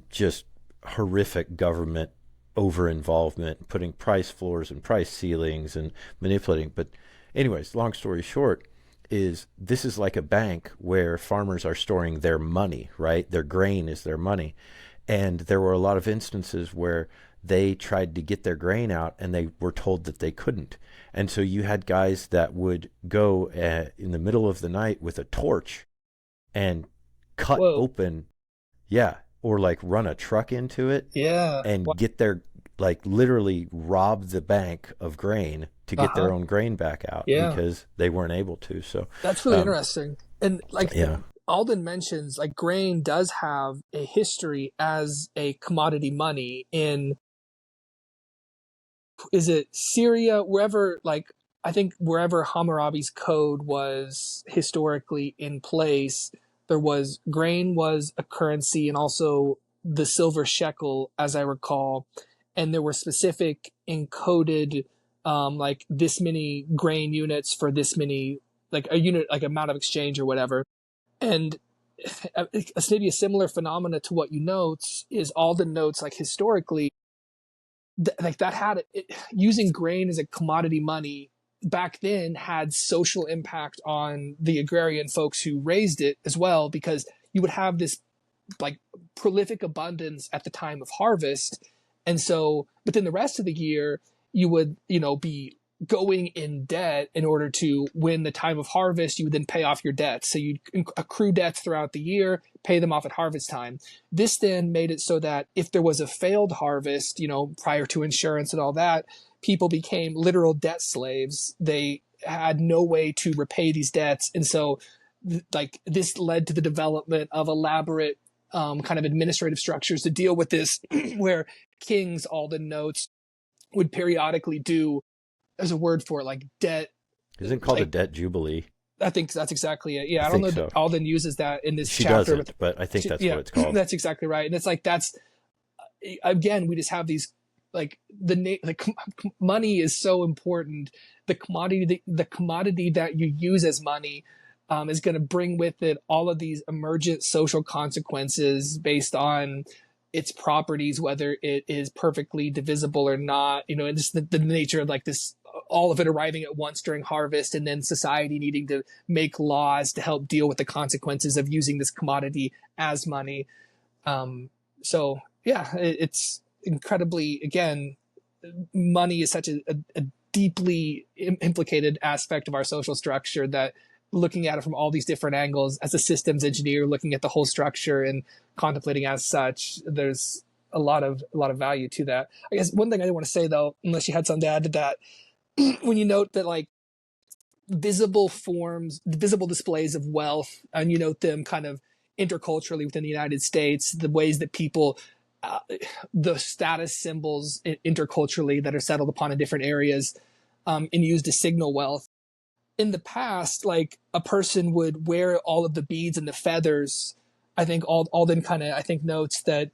just horrific government over involvement, putting price floors and price ceilings and manipulating. But anyways, long story short, is this is like a bank where farmers are storing their money, right? Their grain is their money. And there were a lot of instances where they tried to get their grain out and they were told that they couldn't. And so you had guys that would go in the middle of the night with a torch and cut Whoa. open, yeah, or like run a truck into it Yeah. and get their, like literally rob the bank of grain to get Uh-huh. their own grain back out Yeah. because they weren't able to. So, That's really um, interesting. And like yeah, Alden mentions, like grain does have a history as a commodity money in, is it Syria, wherever, like I think wherever Hammurabi's code was historically in place, there was grain was a currency and also the silver shekel, as I recall, and there were specific encoded like this many grain units for this many, like a unit, like amount of exchange or whatever. And maybe a similar phenomena to what you note is Alden notes, like historically, like that had using grain as a commodity money back then had social impact on the agrarian folks who raised it as well, because you would have this like prolific abundance at the time of harvest, and so but then the rest of the year you would be going in debt in order to, when the time of harvest, you would then pay off your debts. So you'd accrue debts throughout the year, pay them off at harvest time. This then made it so that if there was a failed harvest, prior to insurance and all that, people became literal debt slaves. They had no way to repay these debts. And so like this led to the development of elaborate kind of administrative structures to deal with this, where kings, Alden notes, would periodically do, there's a word for it, like debt. Isn't it called a Like, debt jubilee? I think that's exactly it. I Yeah, I don't think know so. that Alden uses that in this She chapter, doesn't, but I think that's yeah, what it's called. that's exactly right. And it's like that's again, we just have these like money is so important. The commodity that you use as money is going to bring with it all of these emergent social consequences based on its properties, whether it is perfectly divisible or not, and just the nature of like this, all of it arriving at once during harvest, and then society needing to make laws to help deal with the consequences of using this commodity as money. So yeah, it's incredibly, again, money is such a deeply implicated aspect of our social structure that looking at it from all these different angles as a systems engineer, looking at the whole structure and contemplating as such, there's a lot of value to that. I guess one thing I didn't want to say though, unless you had something to add to that, when you note that like visible forms, visible displays of wealth, and you note them kind of interculturally within the United States, the ways that people, uh, the status symbols interculturally that are settled upon in different areas, and used to signal wealth. In the past, like a person would wear all of the beads and the feathers. I think Alden kind of, I think, notes that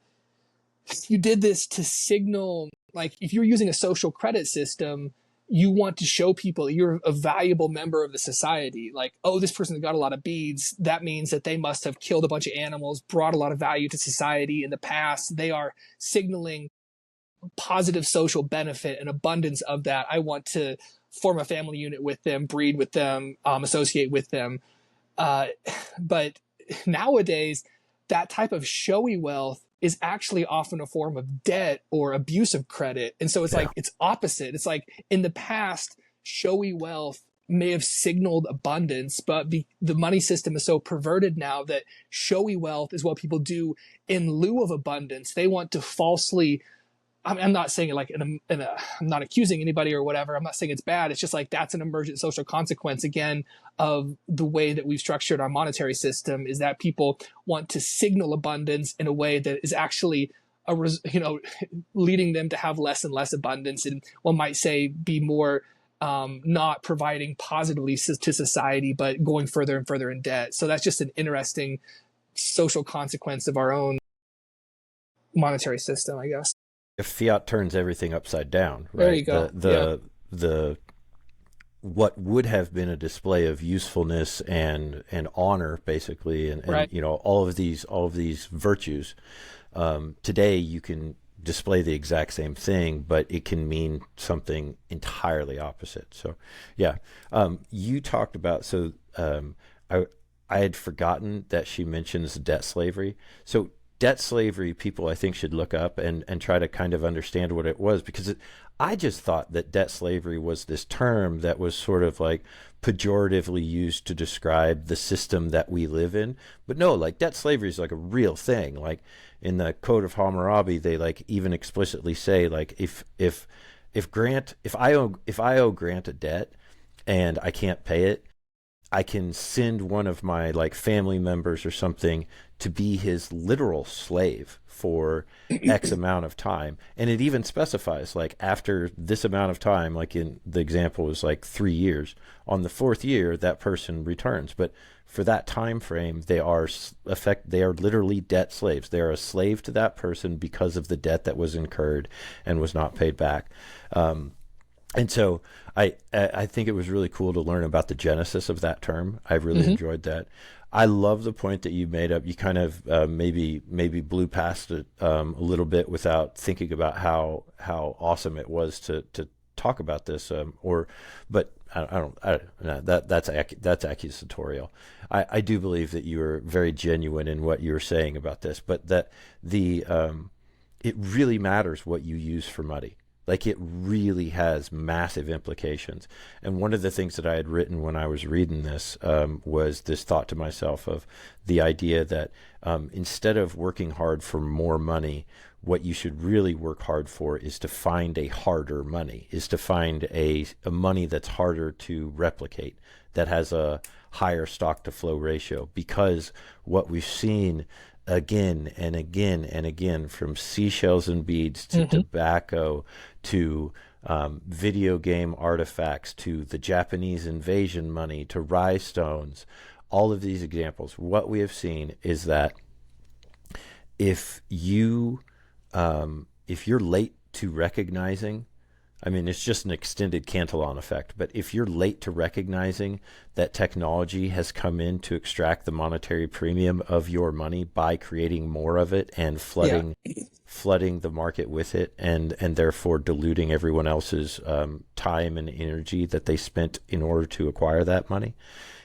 you did this to signal, like if you're using a social credit system, you want to show people you're a valuable member of the society. Like, oh, this person got a lot of beads. That means that they must have killed a bunch of animals, brought a lot of value to society in the past. They are signaling positive social benefit and abundance of that. I want to form a family unit with them, breed with them, associate with them. Uh, but nowadays, that type of showy wealth is actually often a form of debt or abuse of credit. And so it's Yeah. like, it's opposite. It's like in the past, showy wealth may have signaled abundance, but the money system is so perverted now that showy wealth is what people do in lieu of abundance. They want to falsely, I'm not saying it like I'm not accusing anybody or whatever. I'm not saying it's bad. It's just like that's an emergent social consequence again of the way that we've structured our monetary system, is that people want to signal abundance in a way that is actually leading them to have less and less abundance, and one might say be more not providing positively to society, but going further and further in debt. So that's just an interesting social consequence of our own monetary system, I guess. If fiat turns everything upside down, There you right? go. Yeah. The what would have been a display of usefulness and honor, basically, and Right. all of these virtues. Today, you can display the exact same thing, but it can mean something entirely opposite. So, yeah, you talked about I had forgotten that she mentions debt slavery. So debt slavery, people I think should look up and try to kind of understand what it was, because I just thought that debt slavery was this term that was sort of like pejoratively used to describe the system that we live in. But no, like debt slavery is like a real thing. Like in the Code of Hammurabi, they like even explicitly say like if I owe Grant a debt and I can't pay it, I can send one of my like family members or something to be his literal slave for X amount of time. And it even specifies like after this amount of time, like in the example was like 3 years, on the fourth year, that person returns. But for that time frame, they are literally debt slaves. They are a slave to that person because of the debt that was incurred and was not paid back. And so I think it was really cool to learn about the genesis of that term. I really Mm-hmm. enjoyed that. I love the point that you made up. You kind of maybe blew past it a little bit without thinking about how awesome it was to talk about this. But I don't know, that's accusatorial. I do believe that you were very genuine in what you were saying about this, but that it really matters what you use for money. Like it really has massive implications. And one of the things that I had written when I was reading this was this thought to myself of the idea that instead of working hard for more money, what you should really work hard for is to find a harder money, is to find a money that's harder to replicate, that has a higher stock to flow ratio. Because what we've seen again and again and again, from seashells and beads to Mm-hmm. tobacco to video game artifacts to the Japanese invasion money to rhinestones, all of these examples, what we have seen is that if you if you're late to recognizing, I mean, it's just an extended Cantillon effect, but if you're late to recognizing that technology has come in to extract the monetary premium of your money by creating more of it and Yeah. flooding the market with it, and therefore diluting everyone else's time and energy that they spent in order to acquire that money.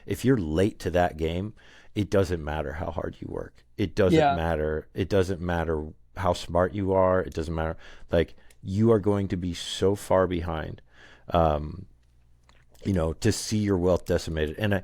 If you're late to that game, it doesn't matter how hard you work. It doesn't Yeah. matter. It doesn't matter how smart you are. It doesn't matter. Like, you are going to be so far behind, um, to see your wealth decimated. And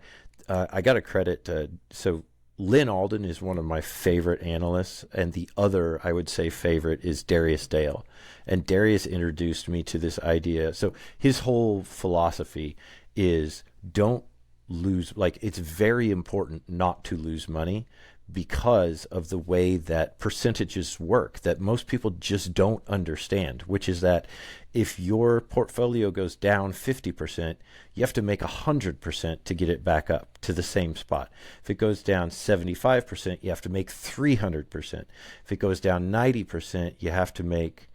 I got to credit. So Lyn Alden is one of my favorite analysts, and the other I would say favorite is Darius Dale. And Darius introduced me to this idea. So his whole philosophy is don't lose. Like, it's very important not to lose money because of the way that percentages work that most people just don't understand, which is that if your portfolio goes down 50%, you have to make 100% to get it back up to the same spot. If it goes down 75%, you have to make 300%. If it goes down 90%, you have to make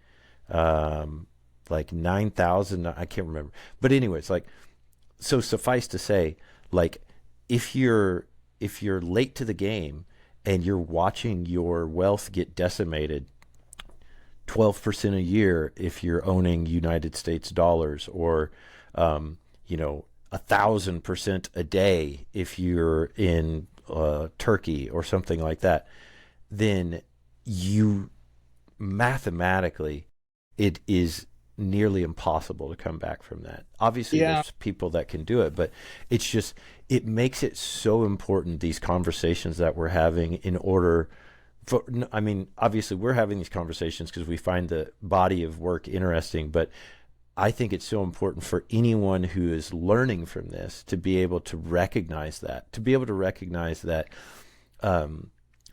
like 9,000. I can't remember. But anyways, like, so suffice to say, like, if you're late to the game and you're watching your wealth get decimated 12% a year if you're owning United States dollars, or 1,000% a day if you're in Turkey or something like that, then you mathematically, it is nearly impossible to come back from that. Obviously, Yeah. there's people that can do it, but it's just, it makes it so important, these conversations that we're having, in order for, I mean, obviously we're having these conversations because we find the body of work interesting, but I think it's so important for anyone who is learning from this to be able to recognize that,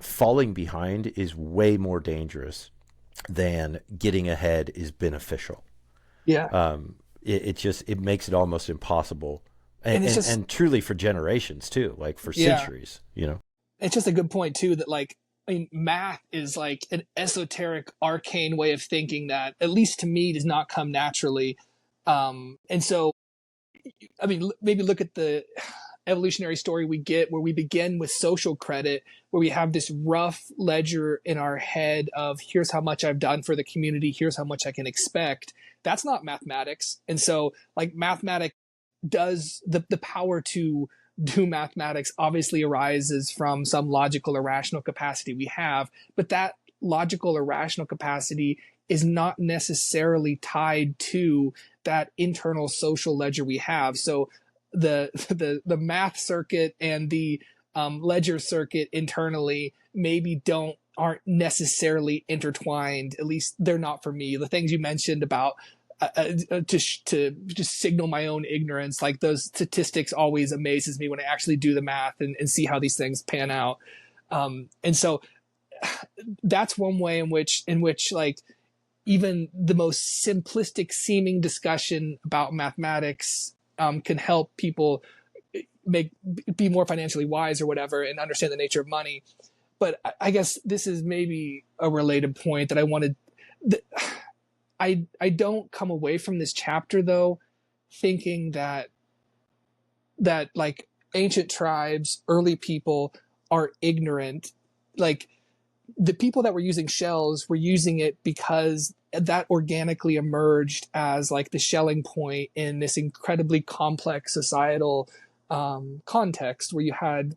falling behind is way more dangerous than getting ahead is beneficial. Yeah. It makes it almost impossible, and, And it's and just, and truly for generations too, like for yeah, centuries. it's just a good point too that, like, I mean, math is like an esoteric, arcane way of thinking that, at least to me, does not come naturally. And so, I mean, maybe look at the evolutionary story we get, where we begin with social credit, where we have this rough ledger in our head of, here's how much I've done for the community, here's how much I can expect. That's not mathematics. And so, like, mathematics does the power to do mathematics obviously arises from some logical or rational capacity we have, but that logical or rational capacity is not necessarily tied to that internal social ledger we have. So the math circuit and the ledger circuit internally maybe aren't necessarily intertwined. At least they're not for me. The things you mentioned about to just signal my own ignorance, like those statistics always amazes me when I actually do the math and see how these things pan out. And so that's one way in which like even the most simplistic seeming discussion about mathematics can help people make be more financially wise or whatever, and understand the nature of money. But I guess this is maybe a related point that I wanted. I don't come away from this chapter though thinking that like ancient tribes, early people are ignorant. Like, the people that were using shells were using it because that organically emerged as like the shelling point in this incredibly complex societal context, where you had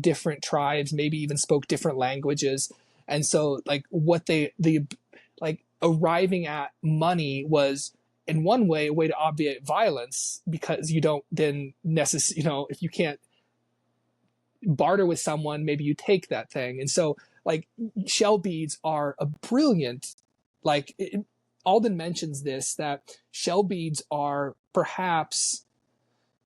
different tribes, maybe even spoke different languages. And so like what they the like arriving at money was in one way a way to obviate violence, because you don't then necessarily, if you can't barter with someone, maybe you take that thing. And so like shell beads are a brilliant, like Alden mentions this, that shell beads are perhaps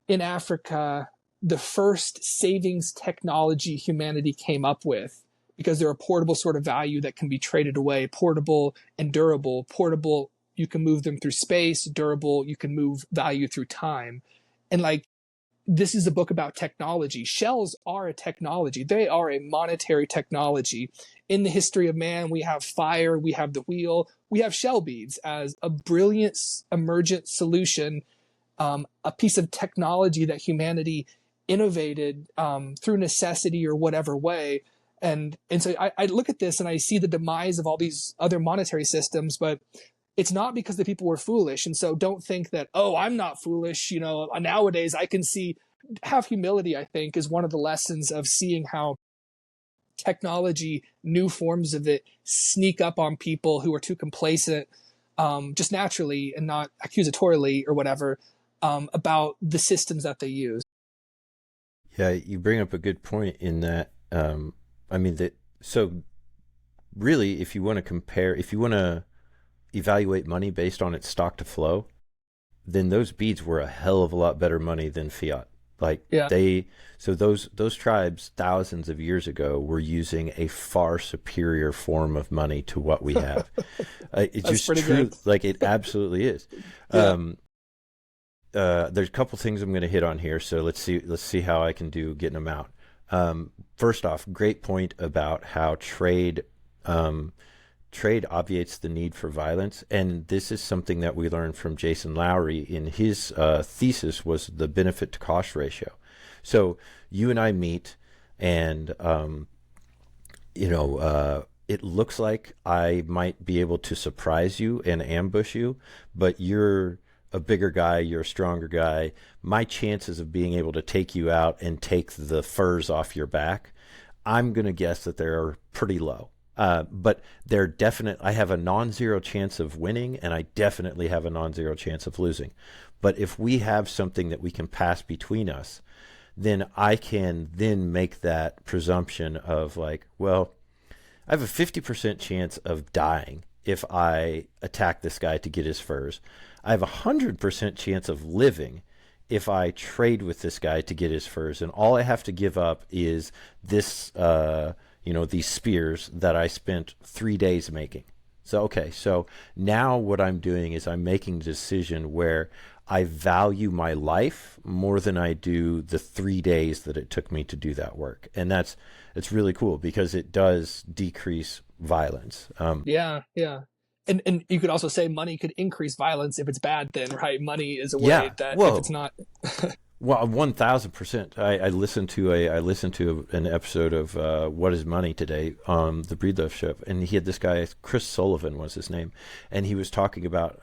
in Africa the first savings technology humanity came up with, because they're a portable sort of value that can be traded away, portable and durable. Portable, you can move them through space; durable, you can move value through time. And like, this is a book about technology. Shells are a technology. They are a monetary technology. In the history of man, we have fire, we have the wheel, we have shell beads as a brilliant emergent solution, a piece of technology that humanity innovated through necessity or whatever way. And so I look at this and I see the demise of all these other monetary systems, but it's not because the people were foolish. And so don't think that, oh, I'm not foolish. Nowadays I can see, have humility, I think, is one of the lessons of seeing how technology, new forms of it, sneak up on people who are too complacent, just naturally and not accusatorily or whatever, about the systems that they use. Yeah, you bring up a good point in that. I mean that. So really, if you want to compare, if you want to evaluate money based on its stock to flow, then those beads were a hell of a lot better money than fiat. Like Yeah, so those tribes thousands of years ago were using a far superior form of money to what we have. It's that's just pretty true. good. Like it absolutely is. Yeah, Um, there's a couple things I'm going to hit on here, so let's see how I can do getting them out. First off, great point about how um, trade obviates the need for violence, and this is something that we learned from Jason Lowry in his thesis, was the benefit to cost ratio. So you and I meet, and it looks like I might be able to surprise you and ambush you, but you're a bigger guy, you're a stronger guy. My chances of being able to take you out and take the furs off your back, I'm going to guess that they're pretty low. But they're definite. I have a non-zero chance of winning, and I definitely have a non-zero chance of losing. But if we have something that we can pass between us, then I can then make that presumption of like, well, I have a 50% chance of dying if I attack this guy to get his furs. I have a 100% chance of living if I trade with this guy to get his furs, and all I have to give up is this, these spears that I spent 3 days making. So, okay, so now what I'm doing is I'm making a decision where I value my life more than I do the 3 days that it took me to do that work. And it's really cool because it does decrease violence. yeah, yeah. And you could also say money could increase violence if it's bad. Then, right? Money is a way Yeah, that if it's whoa. not, Well, 1,000%. I listened to an episode of What Is Money today on the Breedlove Show, and he had this guy, Chris Sullivan was his name, and he was talking about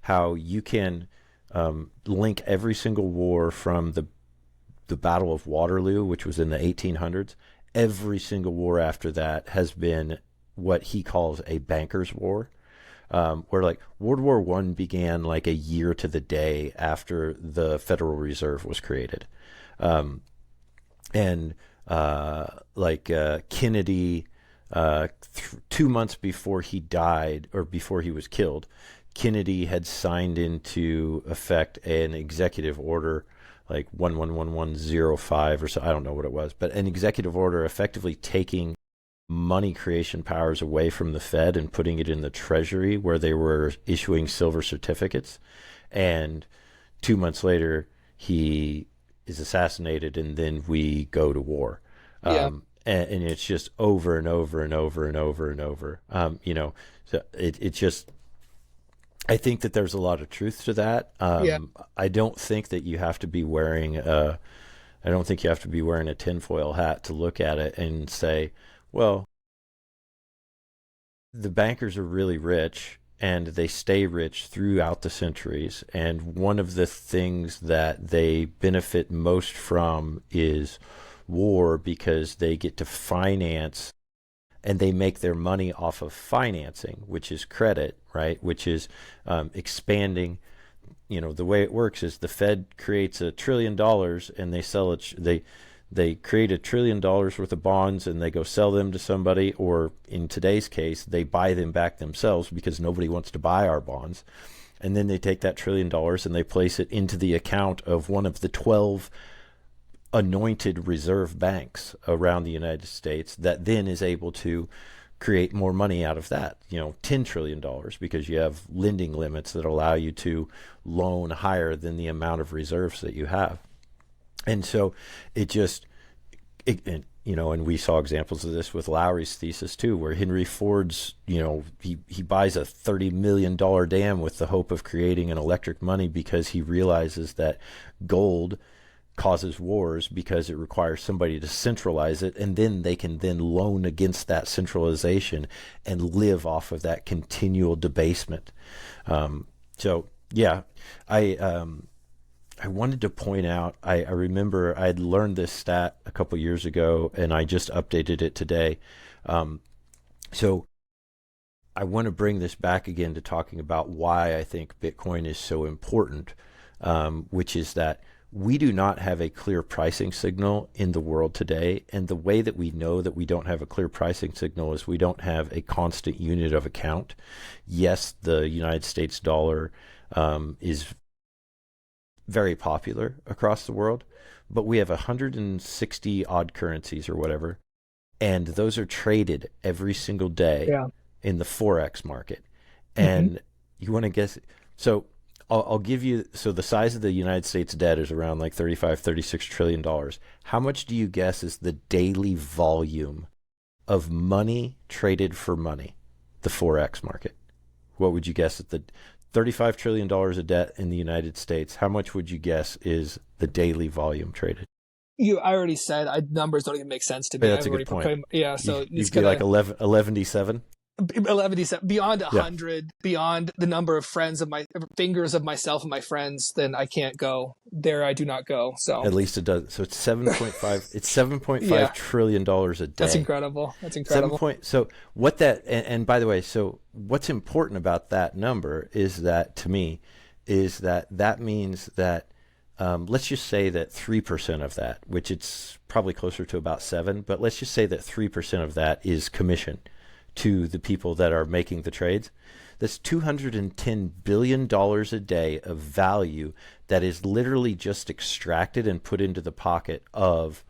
how you can link every single war from the Battle of Waterloo, which was in the 1800s. Every single war after that has been what he calls a banker's war, where like World War One began like a year to the day after the Federal Reserve was created, and Kennedy, 2 months before he died or before he was killed, Kennedy had signed into effect an executive order like 111105 or so, I don't know what it was, but an executive order effectively taking money creation powers away from the Fed and putting it in the Treasury, where they were issuing silver certificates. And 2 months later, he is assassinated, and then we go to war. yeah, And it's just over and over and over and over and over. So it just, I think that there's a lot of truth to that. yeah, I don't think that you have to be wearing I don't think you have to be wearing a tinfoil hat to look at it and say, well, the bankers are really rich and they stay rich throughout the centuries. And one of the things that they benefit most from is war, because they get to finance and they make their money off of financing, which is credit, right? Which is expanding. The way it works is the Fed creates $1 trillion and they sell it. They create $1 trillion worth of bonds and they go sell them to somebody, or in today's case, they buy them back themselves because nobody wants to buy our bonds. And then they take that $1 trillion and they place it into the account of one of the 12 anointed reserve banks around the United States that then is able to create more money out of that, $10 trillion, because you have lending limits that allow you to loan higher than the amount of reserves that you have. And so and we saw examples of this with Lowry's thesis too, where Henry Ford's, he buys a $30 million dam with the hope of creating an electric money because he realizes that gold causes wars because it requires somebody to centralize it, and then they can then loan against that centralization and live off of that continual debasement. So yeah, I wanted to point out, I remember I had learned this stat a couple years ago and I just updated it today. So I want to bring this back again to talking about why I think Bitcoin is so important, which is that we do not have a clear pricing signal in the world today. And the way that we know that we don't have a clear pricing signal is we don't have a constant unit of account. Yes, the United States dollar is very popular across the world, but we have 160 odd currencies or whatever, and those are traded every single day Yeah. in the Forex market. Mm-hmm. And you want to guess? So I'll give you, so the size of the United States debt is around like 35, 36 trillion dollars. How much do you guess is the daily volume of money traded for money, the Forex market? What would you guess at the $35 trillion of debt in the United States? How much would you guess is the daily volume traded? I already said numbers don't even make sense to Yeah, me. that's I've a good already point. proclaimed. Yeah, so it's You'd be like gonna 11, 11 beyond Yeah, 100, beyond the number of friends of my fingers of myself and my friends. Then I can't go there. I do not go. So at least it does. So it's 7.5. It's 7.5 yeah, trillion dollars a that's day. incredible. That's Seven incredible. point. So what that and by the way, so what's important about that number is that to me is that means that let's just say that 3% of that, which it's probably closer to about 7, but let's just say that 3% of that is commission to the people that are making the trades. That's $210 billion a day of value that is literally just extracted and put into the pocket of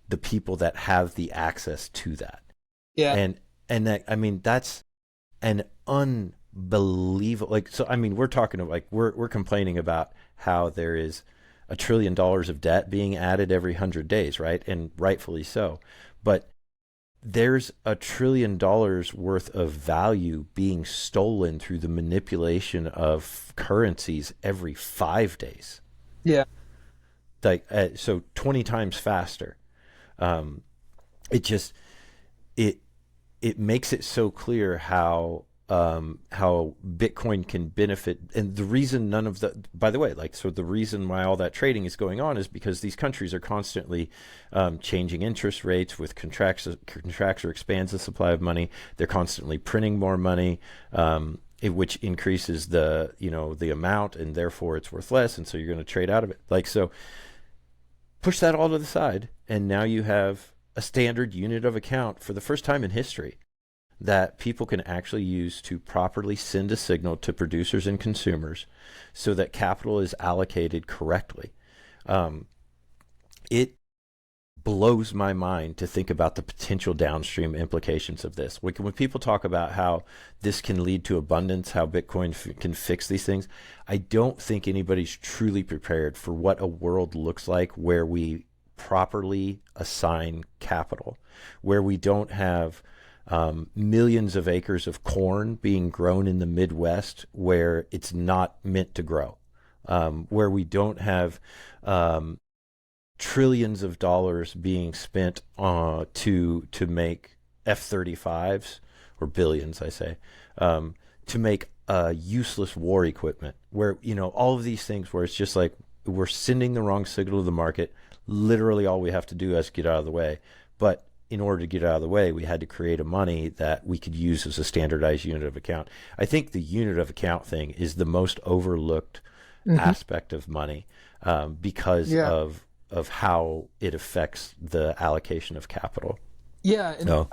the people that have the access to that. Yeah, And that, I mean, that's an unbelievable, like, so I mean, we're talking like we're complaining about how there is $1 trillion of debt being added every 100 days, right? And rightfully so. But there's $1 trillion worth of value being stolen through the manipulation of currencies every 5 days. yeah, Like so 20 times faster. Um, it just it it makes it so clear how Bitcoin can benefit, and the reason none of the, by the way, like, so the reason why all that trading is going on is because these countries are constantly changing interest rates with contracts or expands the supply of money. They're constantly printing more money, which increases the amount, and therefore it's worth less, and so you're going to trade out of it. Like, so push that all to the side, and now you have a standard unit of account for the first time in history that people can actually use to properly send a signal to producers and consumers so that capital is allocated correctly. It blows my mind to think about the potential downstream implications of this. When people talk about how this can lead to abundance, how Bitcoin can fix these things, I don't think anybody's truly prepared for what a world looks like where we properly assign capital, where we don't have millions of acres of corn being grown in the Midwest where it's not meant to grow, where we don't have trillions of dollars being spent to make F-35s, or billions, I say, to make useless war equipment, where, all of these things where it's just like we're sending the wrong signal to the market. Literally all we have to do is get out of the way. But in order to get out of the way, we had to create a money that we could use as a standardized unit of account. I think the unit of account thing is the most overlooked Hmm. aspect of money, because Yeah. of how it affects the allocation of capital. Yeah, and No.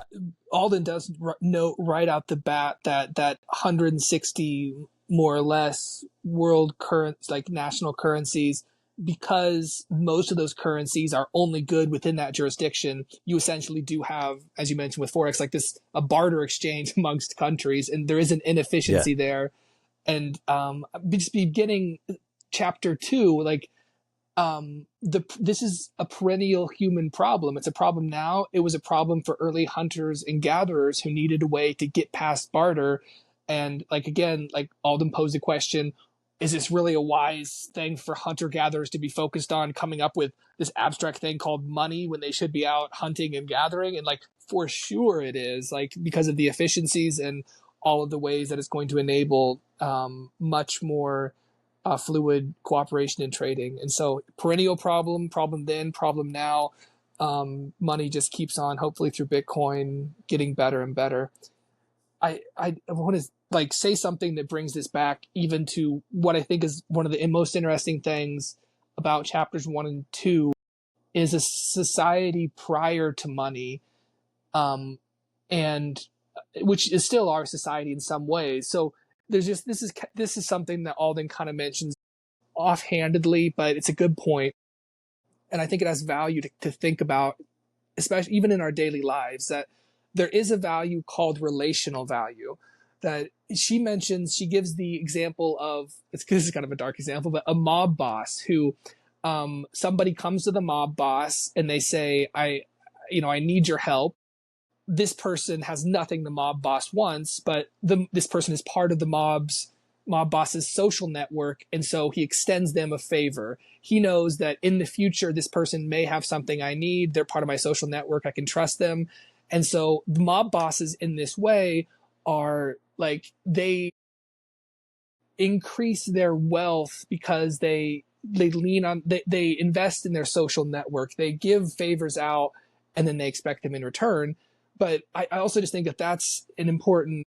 Alden does note right out the bat that 160 more or less world current like national currencies, because most of those currencies are only good within that jurisdiction. You essentially do have, as you mentioned with forex, like this a barter exchange amongst countries, and there is an Yeah. inefficiency there. And just beginning chapter two, like this is a perennial human problem. It's a problem now. It was a problem for early hunters and gatherers who needed a way to get past barter. And like again, like Alden posed the question, is this really a wise thing for hunter gatherers to be focused on coming up with this abstract thing called money when they should be out hunting and gathering? And like for sure it is, like because of the efficiencies and all of the ways that it's going to enable much more fluid cooperation and trading. And so perennial problem then, problem now. Money just keeps on, hopefully through Bitcoin, getting better and better. I want to like say something that brings this back even to what I think is one of the most interesting things about chapters 1 and 2 is a society prior to money, um, and which is still our society in some ways. So there's just this is something that Alden kind of mentions offhandedly, but it's a good point, and I think it has value to think about, especially even in our daily lives. That there is a value called relational value. That she mentions, she gives the example of, it's this is kind of a dark example, but a mob boss who, somebody comes to the mob boss and they say, I need your help. This person has nothing the mob boss wants, but this person is part of the mob boss's social network, and so he extends them a favor. He knows that in the future this person may have something I need. They're part of my social network. I can trust them. And so the mob bosses in this way are like, they increase their wealth because they lean on, they invest in their social network. They give favors out and then they expect them in return. But I also just think that that's an important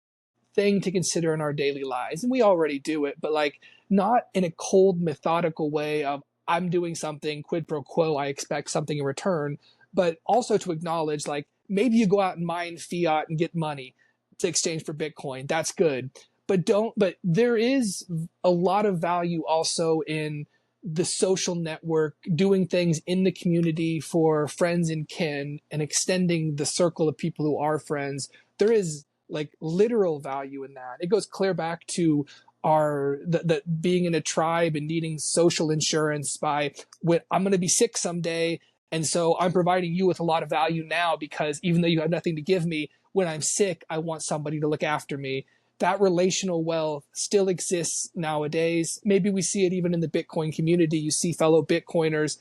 thing to consider in our daily lives. And we already do it, but like not in a cold, methodical way of I'm doing something quid pro quo, I expect something in return, but also to acknowledge like maybe you go out and mine fiat and get money to exchange for Bitcoin. That's good. But there is a lot of value also in the social network, doing things in the community for friends and kin and extending the circle of people who are friends. There is like literal value in that. It goes clear back to our the being in a tribe and needing social insurance by when I'm going to be sick someday, and so I'm providing you with a lot of value now because even though you have nothing to give me, when I'm sick, I want somebody to look after me. That relational wealth still exists nowadays. Maybe we see it even in the Bitcoin community. You see fellow Bitcoiners.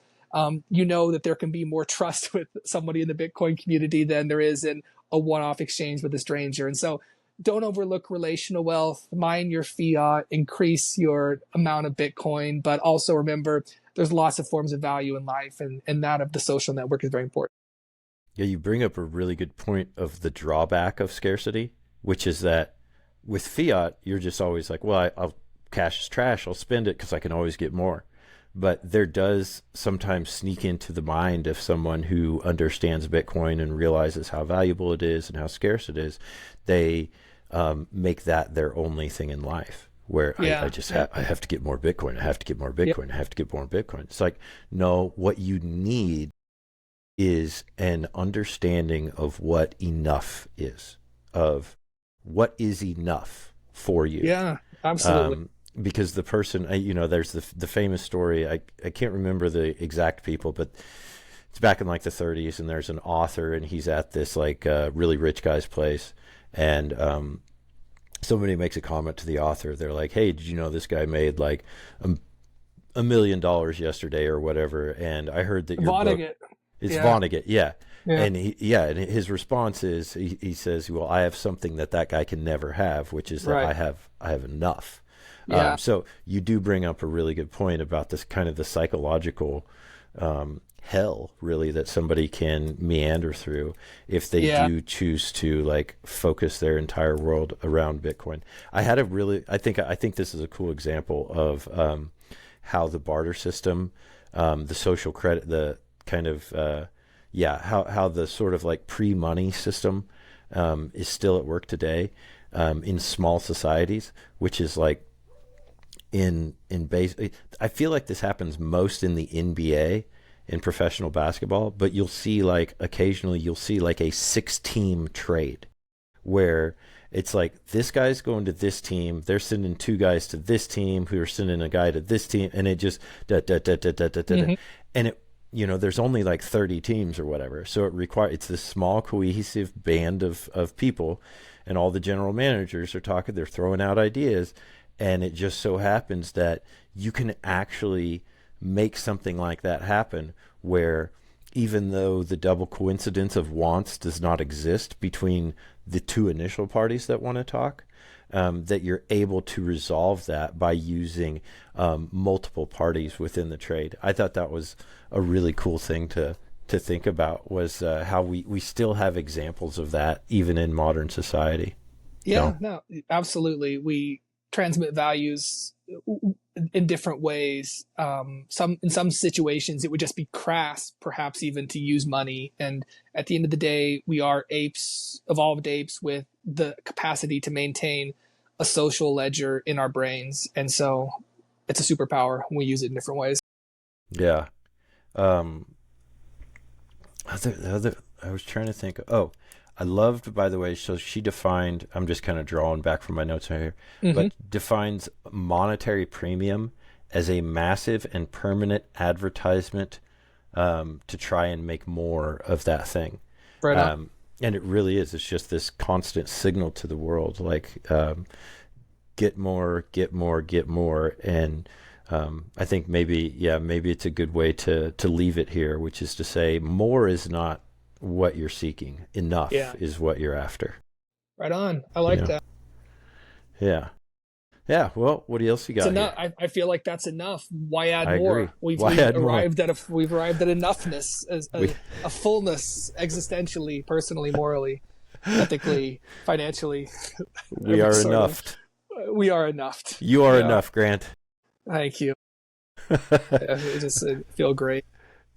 You know that there can be more trust with somebody in the Bitcoin community than there is in a one-off exchange with a stranger. And so don't overlook relational wealth, mine your fiat, increase your amount of Bitcoin, but also remember there's lots of forms of value in life, and that of the social network is very important. Yeah, you bring up a really good point of the drawback of scarcity, which is that with fiat, you're just always like, well, I'll cash is trash. I'll spend it because I can always get more. But there does sometimes sneak into the mind of someone who understands Bitcoin and realizes how valuable it is and how scarce it is. They make that their only thing in life. Where I Yeah. just Yeah. I have to get more Bitcoin. I have to get more Yep. Bitcoin. I have to get more Bitcoin. It's like, no, what you need is an understanding of what enough is, of what is enough for you. Yeah. Absolutely. Um, because the person, there's the famous story. I can't remember the exact people, but it's back in like the 30s, and there's an author, and he's at this like really rich guy's place, and somebody makes a comment to the author. They're like, "Hey, did you know this guy made like $1 million yesterday or whatever?" And I heard that your book, Vonnegut. it's Yeah. Vonnegut, yeah. Yeah. And his response is he says, "Well, I have something that guy can never have, which is that Right. I have enough." Yeah. So you do bring up a really good point about this kind of the psychological hell, really, that somebody can meander through if they Yeah. do choose to like focus their entire world around Bitcoin. I had a really, I think this is a cool example of how the barter system, the social credit, the kind of yeah, how the sort of like pre-money system is still at work today in small societies, which is like in base. I feel like this happens most in the NBA in professional basketball, but you'll see like occasionally you'll see like a 6-team trade where it's like this guy's going to this team, they're sending 2 guys to this team who are sending a guy to this team, and it just da, da, da, da, da, da, da, da. Hmm. And it, there's only like 30 teams or whatever, so it's this small cohesive band of people, and all the general managers are talking, they're throwing out ideas, and it just so happens that you can actually make something like that happen where even though the double coincidence of wants does not exist between the two initial parties that want to talk, that you're able to resolve that by using multiple parties within the trade. I thought that was a really cool thing to think about, was how we still have examples of that even in modern society. Yeah, So no, absolutely. We transmit values in different ways. Some in some situations it would just be crass, perhaps even to use money. And at the end of the day, we are apes, evolved apes with the capacity to maintain a social ledger in our brains. And so it's a superpower when we use it in different ways. yeah. Um, I was trying to think. Oh, I loved, by the way. So she defined. I'm just kind of drawing back from my notes right here, Hmm. but defines monetary premium as a massive and permanent advertisement to try and make more of that thing. Right on. And it really is. It's just this constant signal to the world, like get more, get more, get more, and I think maybe it's a good way to leave it here, which is to say, more is not what you're seeking. Enough Yeah. is what you're after. Right on. I You like know? that. Yeah. Yeah. Well, what else you It's got enough. here? I feel like that's enough. Why add I agree. more? We've Why we've add more? arrived at enoughness, We a fullness, existentially, personally, morally, ethically, financially, we every are sort of. enough. We are enough. You are Yeah. enough, Grant. Thank you. It just feel great.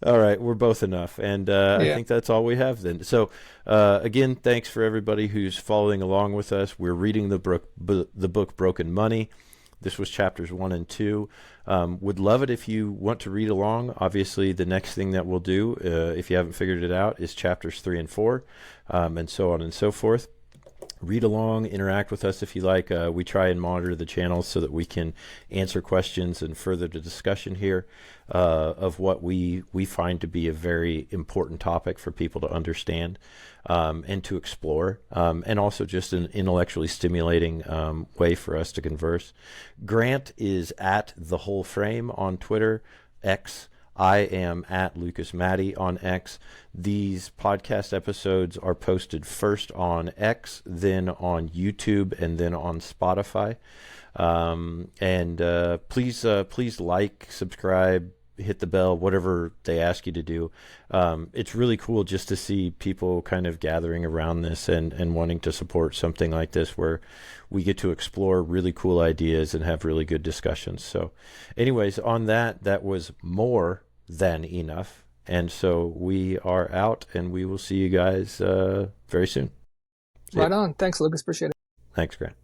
All right, we're both enough, and I Yeah. think that's all we have then. So, again, thanks for everybody who's following along with us. We're reading the book Broken Money. This was chapters 1 and 2. Would love it if you want to read along. Obviously, the next thing that we'll do, if you haven't figured it out, is chapters 3 and 4, and so on and so forth. Read along, interact with us if you like. We try and monitor the channels so that we can answer questions and further the discussion here of what we find to be a very important topic for people to understand and to explore, and also just an intellectually stimulating way for us to converse. Grant is at The Whole Frame on Twitter, X. I am at Lucas Matty on X. These podcast episodes are posted first on X, then on YouTube, and then on Spotify. And please like, subscribe, hit the bell, whatever they ask you to do. It's really cool just to see people kind of gathering around this and wanting to support something like this where we get to explore really cool ideas and have really good discussions. So anyways, on that was more than enough. And so we are out, and we will see you guys very soon. See ya. Right on. Thanks, Lucas. Appreciate it. Thanks, Grant.